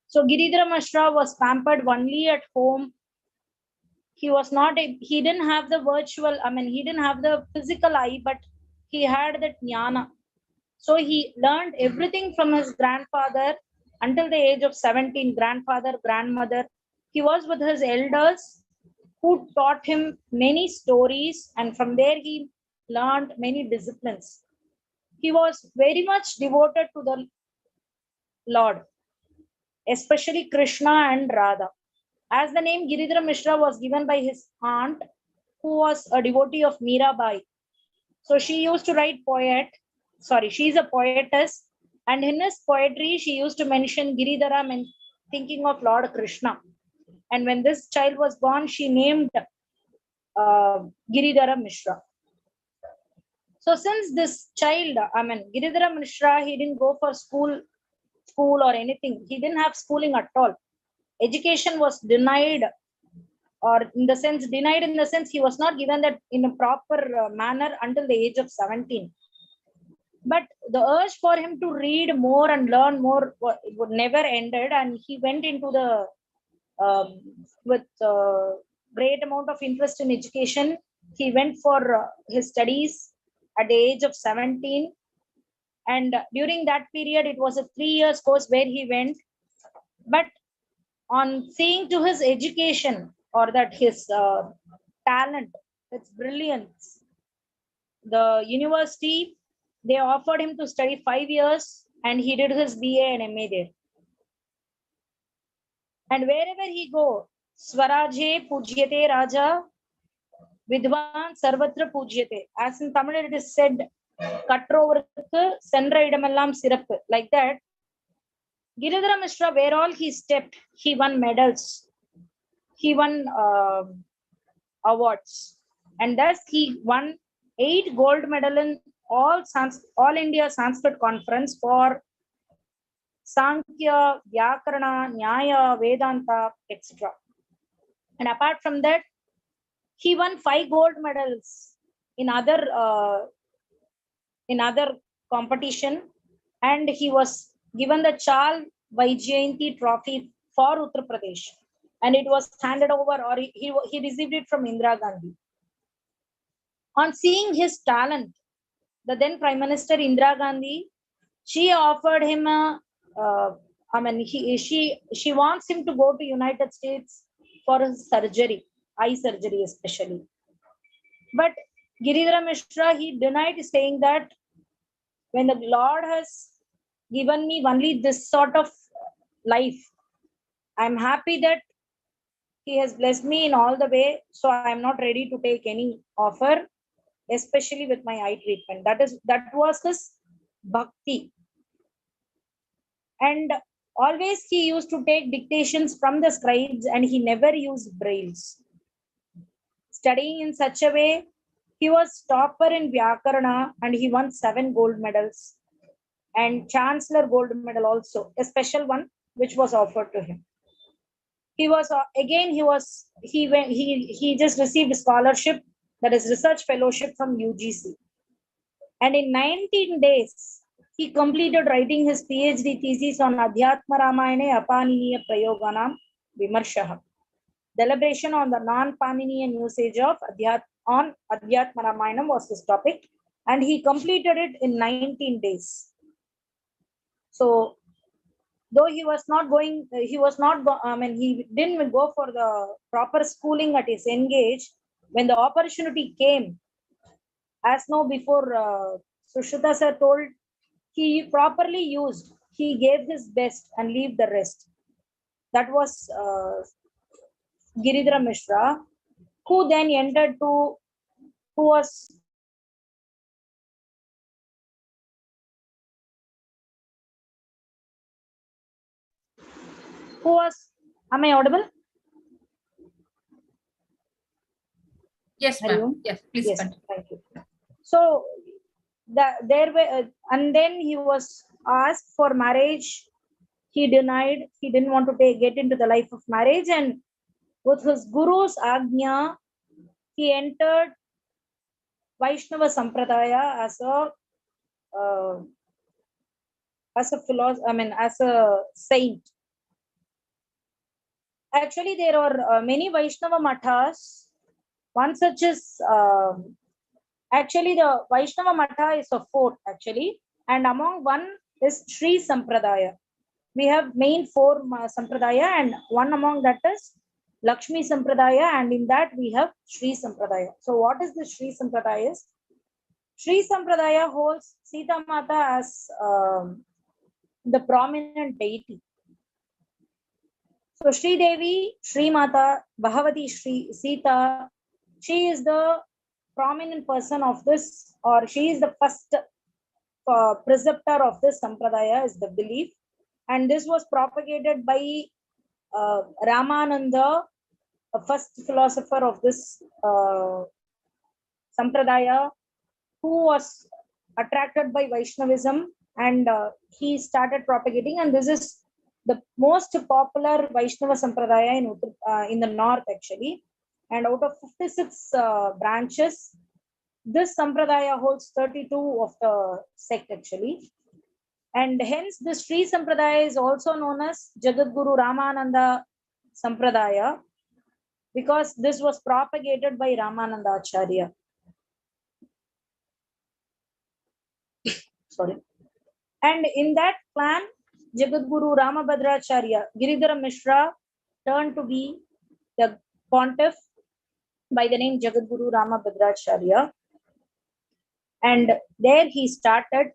[SPEAKER 3] So Giridhara Mishra was pampered only at home. He didn't have the he didn't have the physical eye, but he had that jnana. So he learned everything from his grandfather until the age of 17, grandfather, grandmother. He was with his elders who taught him many stories, and from there he learned many disciplines. He was very much devoted to the Lord, especially Krishna and Radha. As the name Giridhara Mishra was given by his aunt, who was a devotee of Mirabai. So she used to write she's a poetess, and in his poetry she used to mention Giridhara, thinking of Lord Krishna. And when this child was born, she named Giridhara Mishra. So since this child, Giridhara Mishra, he didn't go for school or anything. He didn't have schooling at all. Education was denied, denied in the sense he was not given that in a proper manner until the age of 17. But the urge for him to read more and learn more would never ended, and he went into the with great amount of interest in education. He went for his studies at the age of 17, and during that period it was a 3 years course where he went. But on seeing to his education, or that his talent, its brilliance, the university, they offered him to study 5 years, and he did his BA and MA there. And wherever he go, Swaraje Pujyate Raja, Vidwan Sarvatra Pujyate. As in Tamil it is said, Katrovarukku Sendra Idamellam Sirappu. Like that, Giridhara Mishra, where all he stepped, he won medals. He won awards. And thus he won 8 gold medal in all India Sanskrit conference for Sankhya, Vyakarana, Nyaya, Vedanta, etc. And apart from that, he won 5 gold medals in other competition, and he was given the Chal Vaijayanti trophy for Uttar Pradesh, and it was handed over, or he received it from Indira Gandhi. On seeing his talent, the then Prime Minister Indira Gandhi, she offered him she wants him to go to United States for his surgery, eye surgery especially. But Giridhara Mishra, he denied, saying that when the Lord has given me only this sort of life, I'm happy that he has blessed me in all the way, so I'm not ready to take any offer, especially with my eye treatment. That was his bhakti. And always he used to take dictations from the scribes, and he never used brails. Studying in such a way, he was topper in Vyakarana, and he won 7 gold medals and Chancellor gold medal also, a special one which was offered to him. He was again he just received scholarship, that is research fellowship from UGC, and in 19 days he completed writing his PhD thesis on Adhyatma Ramayane Apaniniya Prayoganam Vimarshah, deliberation on the non-Paninian usage of Adhyatma Ramayanam was his topic, and he completed it in 19 days. So though he didn't go for the proper schooling at his young age, when the opportunity came, as now before Sushrutha sir told, he properly used, he gave his best and leave the rest. That was Giridhara Mishra, who then entered to, who was am I audible?
[SPEAKER 10] Yes, ma'am. Yes, please
[SPEAKER 3] Yes,
[SPEAKER 10] continue.
[SPEAKER 3] thank you. So there were, and then he was asked for marriage. He denied. He didn't want to get into the life of marriage, and with his guru's agnya, he entered Vaishnava Sampradaya as a philosopher. As a saint. Actually, there are many Vaishnava mathas. One such is actually the Vaishnava matha is a fort actually, and among one is Sri Sampradaya. We have main 4 Sampradaya, and one among that is Lakshmi Sampradaya, and in that we have Sri Sampradaya. So what is the Sri Sampradaya? Sri Sampradaya holds Sita Mata as the prominent deity. So Sri Devi, Sri Mata, Bhagavati Sri Sita, she is the prominent person of this, or she is the first preceptor of this Sampradaya, is the belief. And this was propagated by Ramananda, a first philosopher of this Sampradaya, who was attracted by Vaishnavism, and he started propagating, and this is the most popular Vaishnava Sampradaya in the north actually. And out of 56 branches, this Sampradaya holds 32 of the sect actually. And hence this Sri Sampradaya is also known as Jagadguru Ramananda Sampradaya, because this was propagated by Ramanadracharya. Sorry. And in that clan, Jagadguru Ramabhadracharya, Giridhara Mishra turned to be the pontiff by the name Jagadguru Ramabhadracharya. And there he started,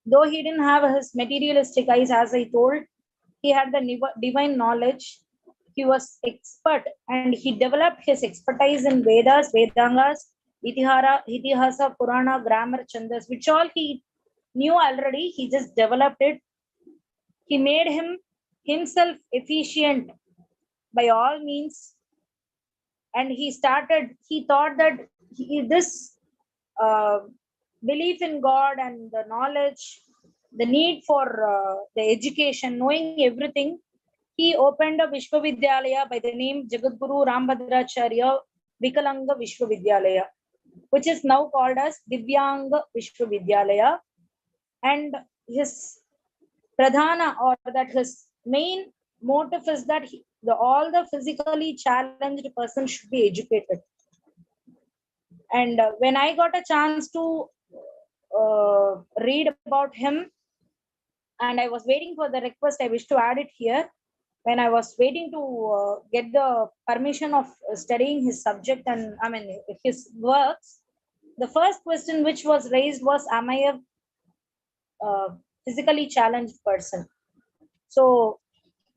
[SPEAKER 3] though he didn't have his materialistic eyes, as I told, he had the divine knowledge. He was expert, and he developed his expertise in Vedas, Vedangas, Itihasa, Purana, grammar, Chandas, which all he knew already. He just developed it. He made himself efficient by all means. And he thought that this belief in God and the knowledge, the need for the education, knowing everything, he opened a Vishwavidyalaya by the name Jagadguru Rambadracharya Vikalanga Vishwavidyalaya, which is now called as Divyanga Vishwavidyalaya. And his pradhana, or that his main motive, is that all the physically challenged persons should be educated. And when I got a chance to read about him, and I was waiting for the request, I wish to add it here. When I was waiting to get the permission of studying his subject and his works, the first question which was raised was, am I a physically challenged person? So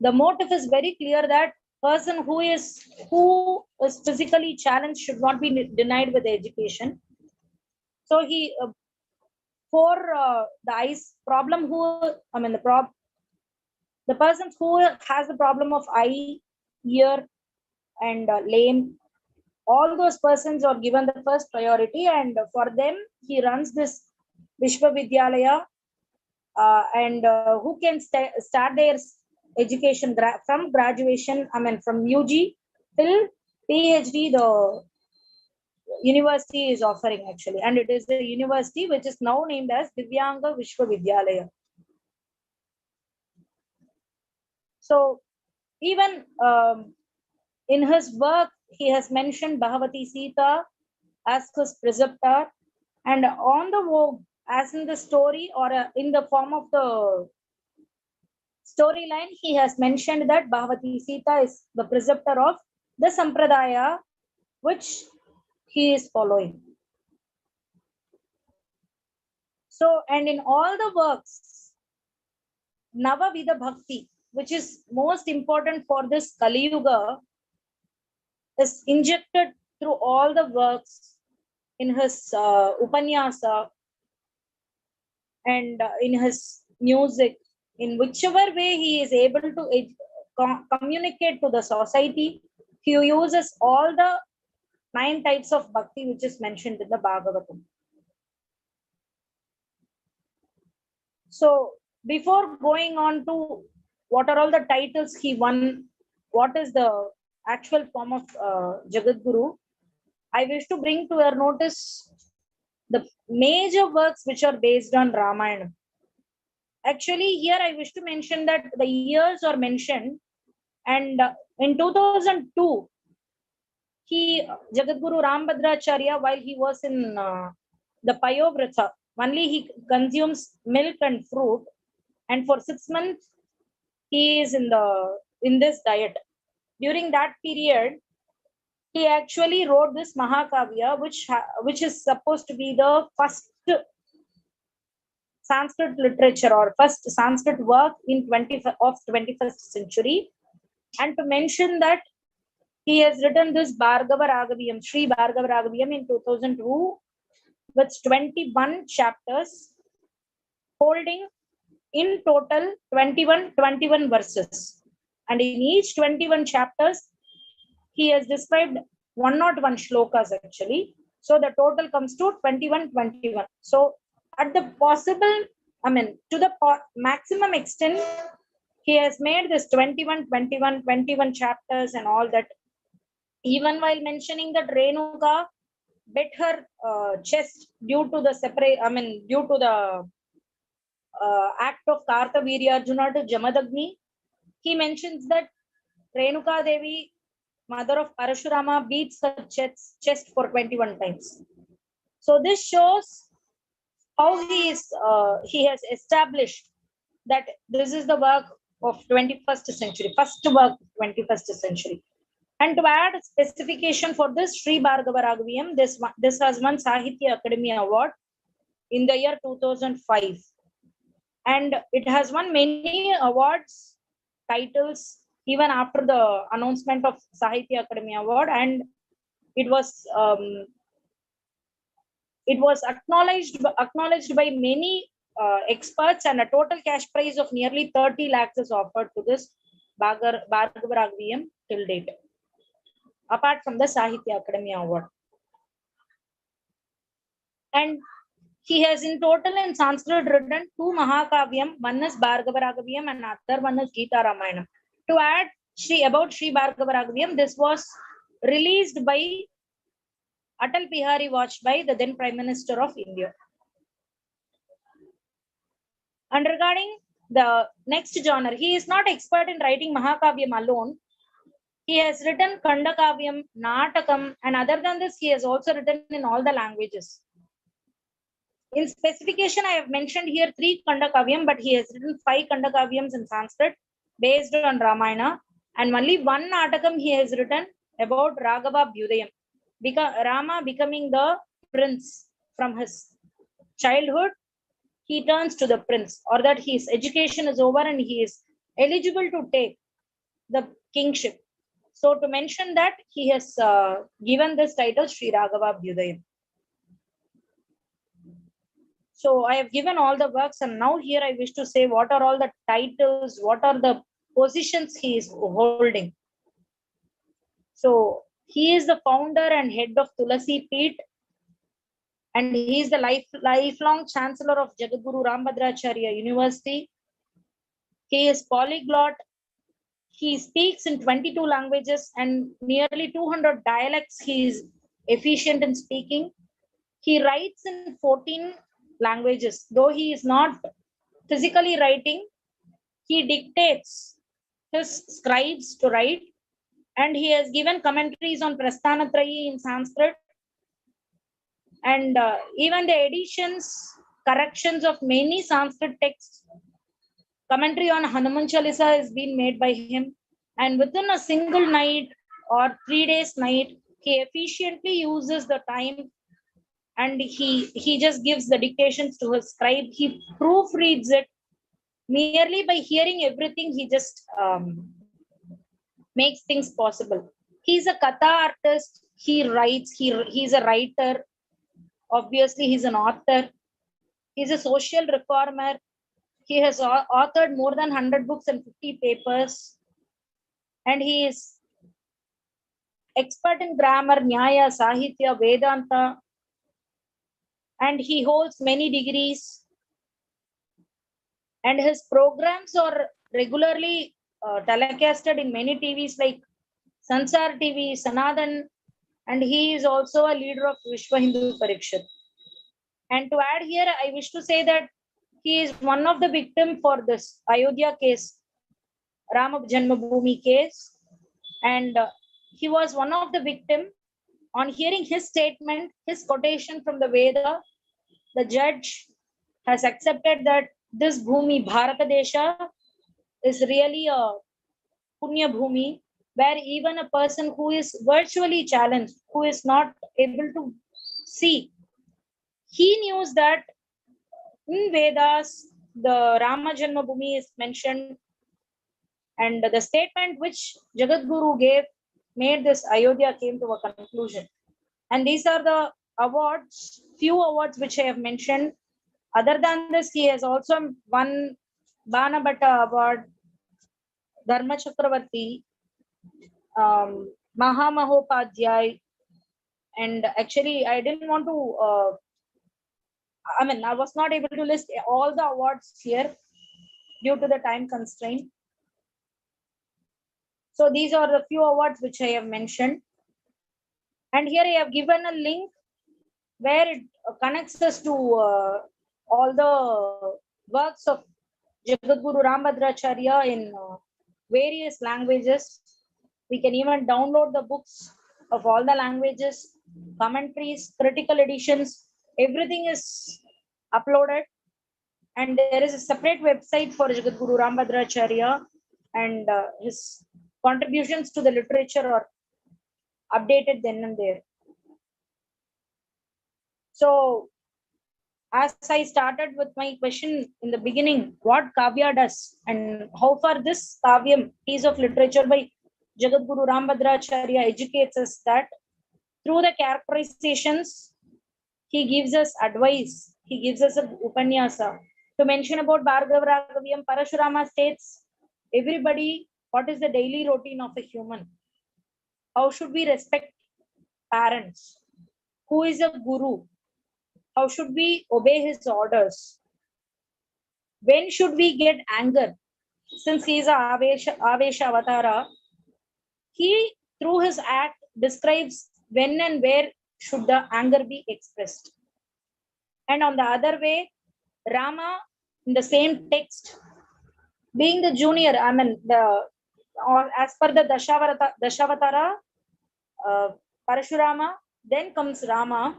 [SPEAKER 3] the motive is very clear that person who is physically challenged should not be denied with education. So he for the eyes problem, the persons who has the problem of eye, ear, and lame, all those persons are given the first priority, and for them he runs this Vishwavidyalaya, and who can start their education from graduation, from UG till PhD. The university is offering actually, and it is the university which is now named as Divyanga Vishwavidyalaya. So even in his work, he has mentioned Bhagavati Sita as his preceptor, and on the vogue, as in the story or in the form of the storyline, he has mentioned that Bhagavati Sita is the preceptor of the Sampradaya which he is following. So, and in all the works, Navavida Bhakti, which is most important for this Kali Yuga, is injected through all the works in his Upanyasa and in his music, in whichever way he is able to communicate to the society. He uses all the 9 types of bhakti which is mentioned in the Bhagavatam. So before going on to what are all the titles he won, what is the actual form of Jagadguru, I wish to bring to your notice the major works which are based on Ramayana. Actually, here I wish to mention that the years are mentioned, and in 2002, Jagadguru Rambadracharya, while he was in the Payovrata, only he consumes milk and fruit, and for 6 months he is in this diet. During that period, he actually wrote this Mahakavya, which is supposed to be the first Sanskrit literature or first Sanskrit work in 21st century. And to mention that he has written this Bhargava Raghaviyam, Sri Bhargava Raghaviyam in 2002 with 21 chapters, holding in total 21 verses. And in each 21 chapters, he has described 101 shlokas actually. So the total comes to 21. So at the possible, to the maximum extent, he has made this 21 chapters and all that. Even while mentioning that Renuka bit her chest due to the due to the act of Kartavirya Arjuna to Jamadagni, he mentions that Renuka Devi, mother of Parashurama, beats her chest for 21 times. So this shows how he has established that this is the work of 21st century, first work of 21st century. And to add a specification for this Sri Bhargava Raghaviyam, this has won Sahitya Academy Award in the year 2005. And it has won many awards, titles, even after the announcement of Sahitya Academy Award. And it was acknowledged by many experts, and a total cash prize of nearly 30 lakhs is offered to this Bhargava Raghaviyam till date, apart from the Sahitya Academy Award. And he has in total in Sanskrit written 2 Mahakavyam, one is Bhargava Raghaviyam and other one is Gita Ramayana. To add about Sri Bhargava Raghaviyam, this was released by Atal Bihari Vajpayee, the then Prime Minister of India. And regarding the next genre, he is not expert in writing Mahakavyam alone. He has written Kandakavyam, Natakam, and other than this, he has also written in all the languages. In specification, I have mentioned here 3 Kandakavyam, but he has written 5 Kandakavyams in Sanskrit based on Ramayana, and only 1 Natakam he has written about Raghava Bhyudayam, Rama becoming the prince from his childhood, he turns to the prince, or that his education is over and he is eligible to take the kingship. So to mention that, he has given this title Sri Raghava Abhyudayam. So I have given all the works, and now here I wish to say what are all the titles, what are the positions he is holding. So he is the founder and head of Tulasi Peeth, and he is the lifelong chancellor of Jagadguru Rambadracharya University. He is polyglot. He speaks in 22 languages and nearly 200 dialects. He is efficient in speaking. He writes in 14 languages. Though he is not physically writing, he dictates his scribes to write. And he has given commentaries on Prasanna in Sanskrit. And even the editions, corrections of many Sanskrit texts, commentary on Hanuman Chalisa has been made by him. And within a single night or 3 days night, he efficiently uses the time, and he just gives the dictations to his scribe. He proofreads it. Merely by hearing everything, he just makes things possible. He's a Katha artist. He writes. He's a writer. Obviously, he's an author. He's a social reformer. He has authored more than 100 books and 50 papers. And he is expert in grammar, Nyaya, Sahitya, Vedanta. And he holds many degrees. And his programs are regularly telecasted in many TVs like Sansar TV, Sanathan, and he is also a leader of Vishwa Hindu Parikshat. And to add here, I wish to say that he is one of the victims for this Ayodhya case, Rama Janmabhoomi case, and he was one of the victims. On hearing his statement, his quotation from the Veda, the judge has accepted that this Bhumi, Bharata Desha, is really a Punya Bhumi, where even a person who is virtually challenged, who is not able to see, he knew that in Vedas, the Rama Janma Bhumi is mentioned, and the statement which Jagadguru gave made this Ayodhya came to a conclusion. And these are the awards, few awards which I have mentioned. Other than this, he has also won Bana Bhatta Award, Dharma Chakravarti, Mahamahopadhyay, and actually I didn't want to, I was not able to list all the awards here due to the time constraint. So these are the few awards which I have mentioned. And here I have given a link where it connects us to all the works of Jagadguru Rambadracharya in various languages. We can even download the books of all the languages, commentaries, critical editions, everything is uploaded. And there is a separate website for Jagadguru Rambadracharya, and his contributions to the literature are updated then and there. So, as I started with my question in the beginning, what Kavya does and how far this Kavyam, piece of literature by Jagadguru Rambadracharya, educates us that through the characterizations, he gives us advice, he gives us a upanyasa. To mention about Bhargava Raghavyam, Parashurama states, everybody, what is the daily routine of a human? How should we respect parents? Who is a guru? How should we obey his orders? When should we get anger? Since he is a Avesha Avatara, he through his act describes when and where should the anger be expressed. And on the other way, Rama in the same text, being the junior, as per the Dashavatara, Parashurama, then comes Rama.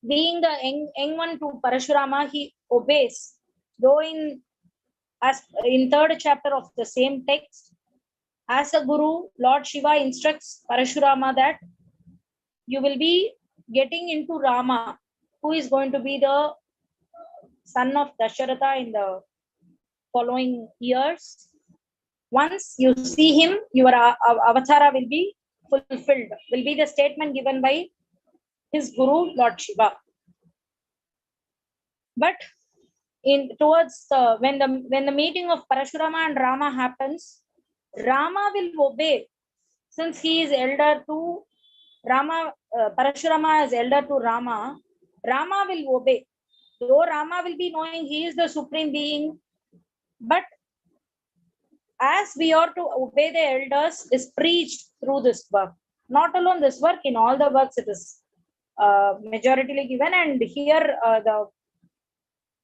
[SPEAKER 3] Being the young one to Parashurama, he obeys. Though in 3rd chapter of the same text, as a guru, Lord Shiva instructs Parashurama that you will be getting into Rama, who is going to be the son of Dasharatha in the following years. Once you see him, your avatara will be fulfilled, will be the statement given by his guru, Lord Shiva. But in towards when the meeting of Parashurama and Rama happens, Rama will obey, since he is elder to Rama. Parashurama is elder to Rama. Rama will obey, though Rama will be knowing he is the supreme being, but as we are to obey the elders is preached through this work. Not alone this work, in all the works it is majoritarily given, and here the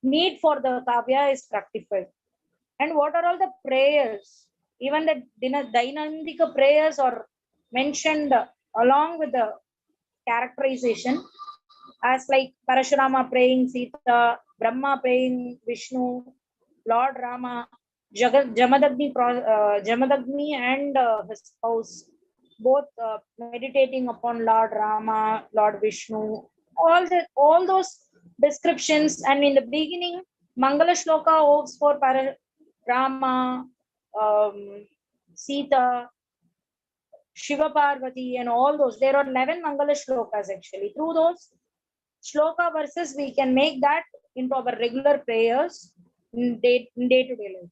[SPEAKER 3] need for the kavya is rectified. And what are all the prayers? Even the Dainandika prayers are mentioned along with the characterization, as like Parashurama praying Sita, Brahma praying Vishnu, Lord Rama, Jamadagni and his spouse, both meditating upon Lord Rama, Lord Vishnu, all those descriptions. And in the beginning, Mangala Shloka hopes for Rama, Sita, Shiva Parvati, and all those. There are 11 Mangala Shlokas actually. Through those Shloka verses, we can make that into our regular prayers in day-to-day life.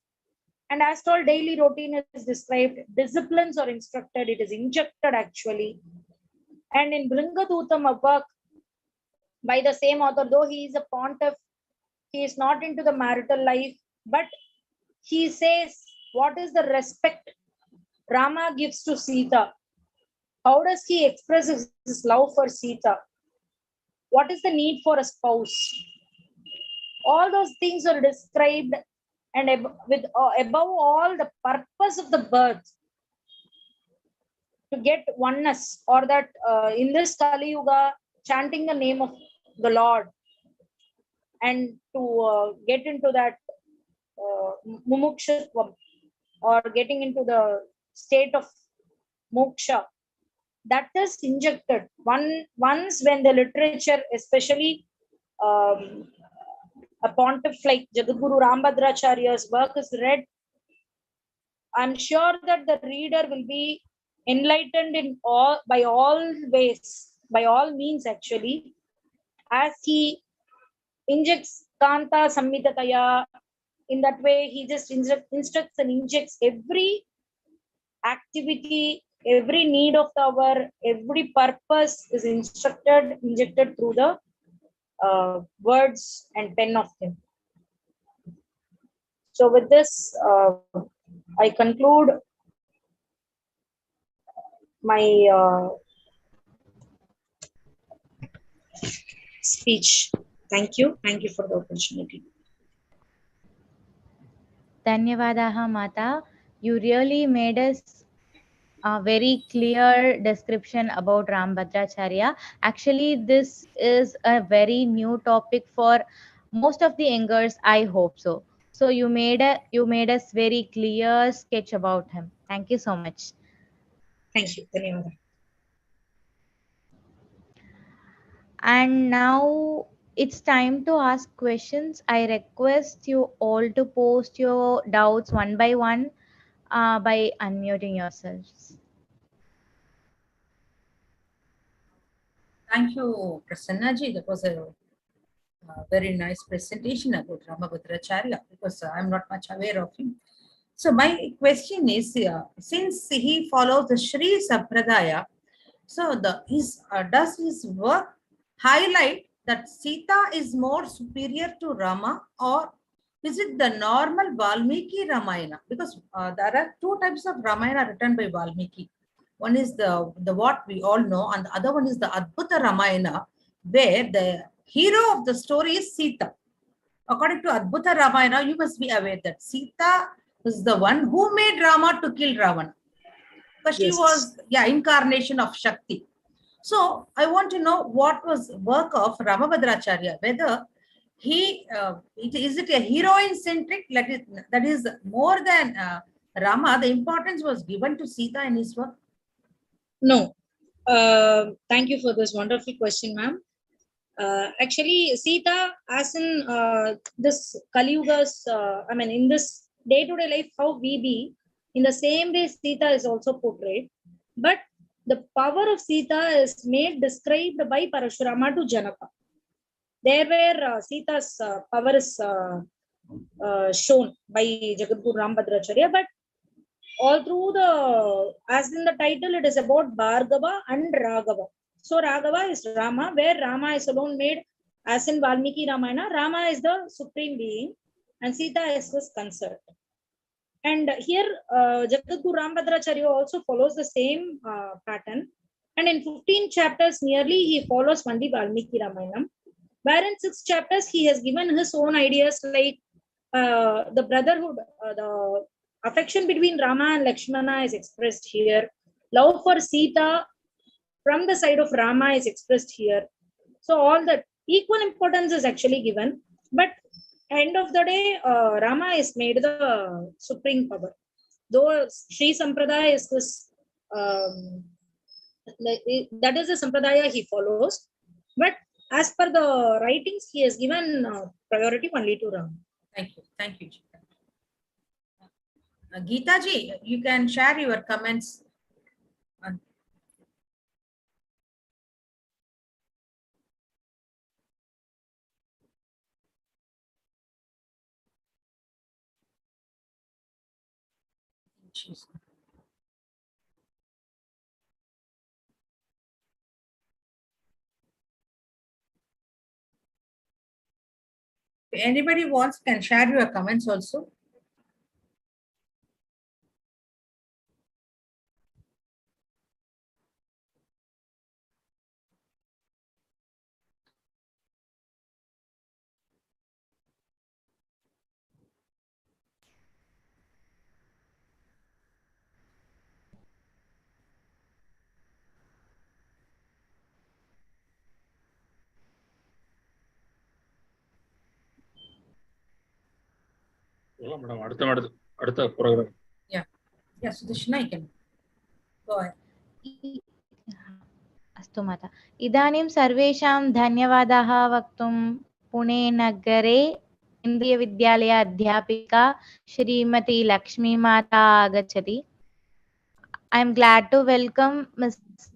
[SPEAKER 3] And as told, daily routine is described, disciplines are instructed, it is injected actually. And in Bringadutam, a work by the same author, though he is a pontiff, he is not into the marital life, but he says what is the respect Rama gives to Sita. How does he express his love for Sita? What is the need for a spouse? All those things are described, and above all, the purpose of the birth, to get oneness, or that in this Kali Yuga, chanting the name of the Lord, and to get into that mumukshutvam, or getting into the state of moksha, that is injected. Once when the literature, especially a pontiff like Jagadguru Rambadracharya's work is read, I'm sure that the reader will be enlightened by all ways, by all means actually, as he injects Kanta Sammitataya. In that way, he just instructs and injects every activity, every need of the hour, every purpose is injected through the words and pen of him. So with this, I conclude my speech. Thank you for the opportunity.
[SPEAKER 4] Dhanyavadaha Mata. You really made us a very clear description about Rambadracharya. Actually, this is a very new topic for most of the youngers, I hope so. So you made us very clear sketch about him. Thank you so much.
[SPEAKER 3] Thank you. Dhanyavada.
[SPEAKER 4] And now it's time to ask questions. I request you all to post your doubts one by one by unmuting yourselves.
[SPEAKER 10] Thank you, Prasanna ji. That was a very nice presentation about Ramabhadracharya, because I'm not much aware of him. So my question is, since he follows the Sri Sampradaya, so does his work highlight that Sita is more superior to Rama, or is it the normal Valmiki Ramayana? Because there are two types of Ramayana written by Valmiki. One is the what we all know, and the other one is the Adbhuta Ramayana, where the hero of the story is Sita. According to Adbhuta Ramayana, you must be aware that Sita is the one who made Rama to kill Ravana. Because she was incarnation of Shakti. So I want to know what was work of Ramabhadracharya, whether is it a heroine centric, that is more than Rama, the importance was given to Sita in his work?
[SPEAKER 3] No. Thank you for this wonderful question, ma'am. Actually, Sita, as in this Kali Yuga's, in this day-to-day life, how we be, in the same way, Sita is also portrayed. But the power of Sita is made described by Parashurama to Janaka. There where Sita's power is shown by Jagadguru Rambadracharya, but all through the, as in the title, it is about Bhargava and Raghava. So Raghava is Rama, where Rama is alone made, as in Valmiki Ramayana, Rama is the supreme being and Sita is his consort. And here Jagadguru Rambadracharya also follows the same pattern. And in 15 chapters nearly, he follows only Valmiki Ramayana. Where in 6 chapters, he has given his own ideas like the brotherhood, the affection between Rama and Lakshmana is expressed here. Love for Sita from the side of Rama is expressed here. So all that equal importance is actually given. But end of the day, Rama is made the supreme power. Though Sri Sampradaya is this, that is the Sampradaya he follows. But as per the writings, he has given priority only to Rama.
[SPEAKER 10] Thank you. Thank you, Gita. Geeta ji, you can share your comments. If anybody wants, can share your comments also.
[SPEAKER 1] அடுத்த program.
[SPEAKER 10] Yeah, Sudharshana, I can go ahead.
[SPEAKER 4] अस्तु माता इदानीं सर्वेषां धन्यवादाः वक्तुं पुणे नगरे केन्द्रीयविद्यालय अध्यापिका श्रीमती लक्ष्मी माता आगच्छति. I am glad to welcome Mrs.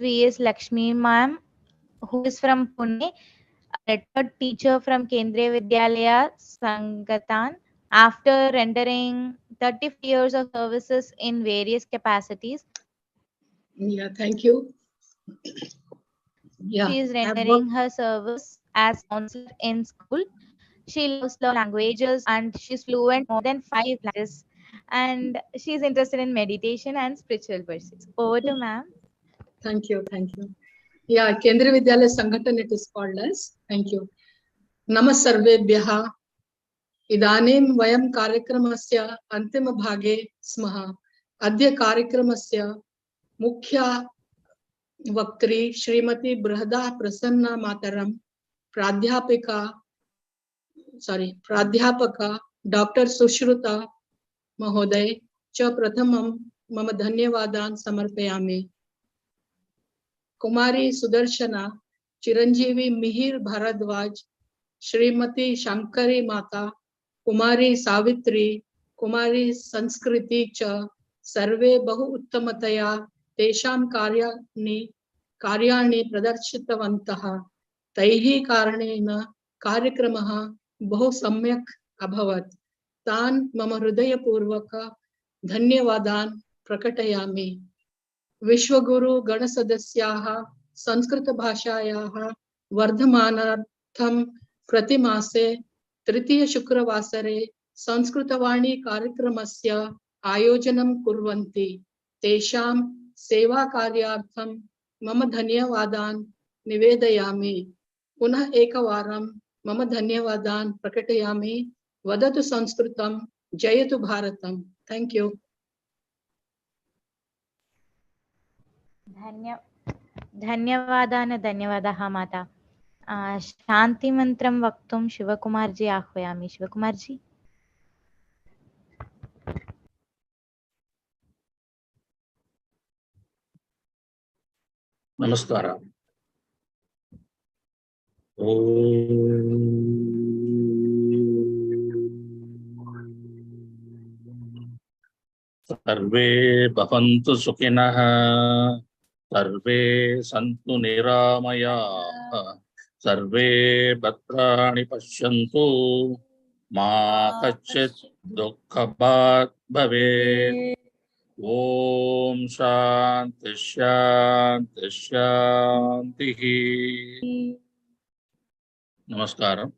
[SPEAKER 4] V.S. Lakshmi ma'am, who is from Pune, a retired teacher from Kendriya Vidyalaya Sanketan. After rendering 35 years of services in various capacities,
[SPEAKER 11] yeah, thank you. Yeah,
[SPEAKER 4] she is rendering her service as counselor in school. She loves languages and she's fluent more than 5 languages. And she's interested in meditation and spiritual pursuits. Over to ma'am.
[SPEAKER 11] Thank you, thank you. Yeah, Kendriya Vidyalaya Sanketan it is called as. Thank you. Namasarvebhyaha. इदानीं वयं कार्यक्रमस्य अन्तिमभागे स्मः. अद्य कार्यक्रमस्य मुख्या वक्त्री श्रीमती बृहदा प्रसन्ना मातरं प्राध्यापका doctor Sushruta महोदय च प्रथमं मम धन्यवादान् समर्पयामि. कुमारी सुदर्शना, चिरंजीवी मिहिर भारद्वाज, श्रीमती शंकरी माता, कुमारी सावित्री, कुमारी संस्कृति च सर्वे बहु उत्तमतया तेषां कार्याणि प्रदर्शितवन्तः. तैः कारणेन कार्यक्रमः बहु सम्यक् अभवत्. तान् मम हृदयपूर्वक धन्यवादान् प्रकटयामि. विश्वगुरु गणसदस्याः संस्कृतभाषायाः वर्धमानार्थं प्रतिमासे तृतीय शुक्रवासरे संस्कृतवाणी कार्यक्रमस्य आयोजनं कुर्वन्ति. तेषां सेवाकार्यार्थं मम धन्यवादान् निवेदयामि. पुनः एकवारं मम धन्यवादान् प्रकटयामि. वदतु संस्कृतं, जयतु भारतम्. Thank you.
[SPEAKER 4] धन्यवादाः माता. शांति मंत्रं वक्तुं शिवकुमार जी आह्वयामि. शिवकुमार जी.
[SPEAKER 12] నమస్కార. సర్వే భవంతు సుఖినః, సర్వే సంతు నిరామయాః, సర్వే భద్రాణి పశ్యంతు, మా కశ్చిత్ దుఃఖభాగ్ భవేత్. ఓం శాంతి శాంతి శాంతి. నమస్కారం.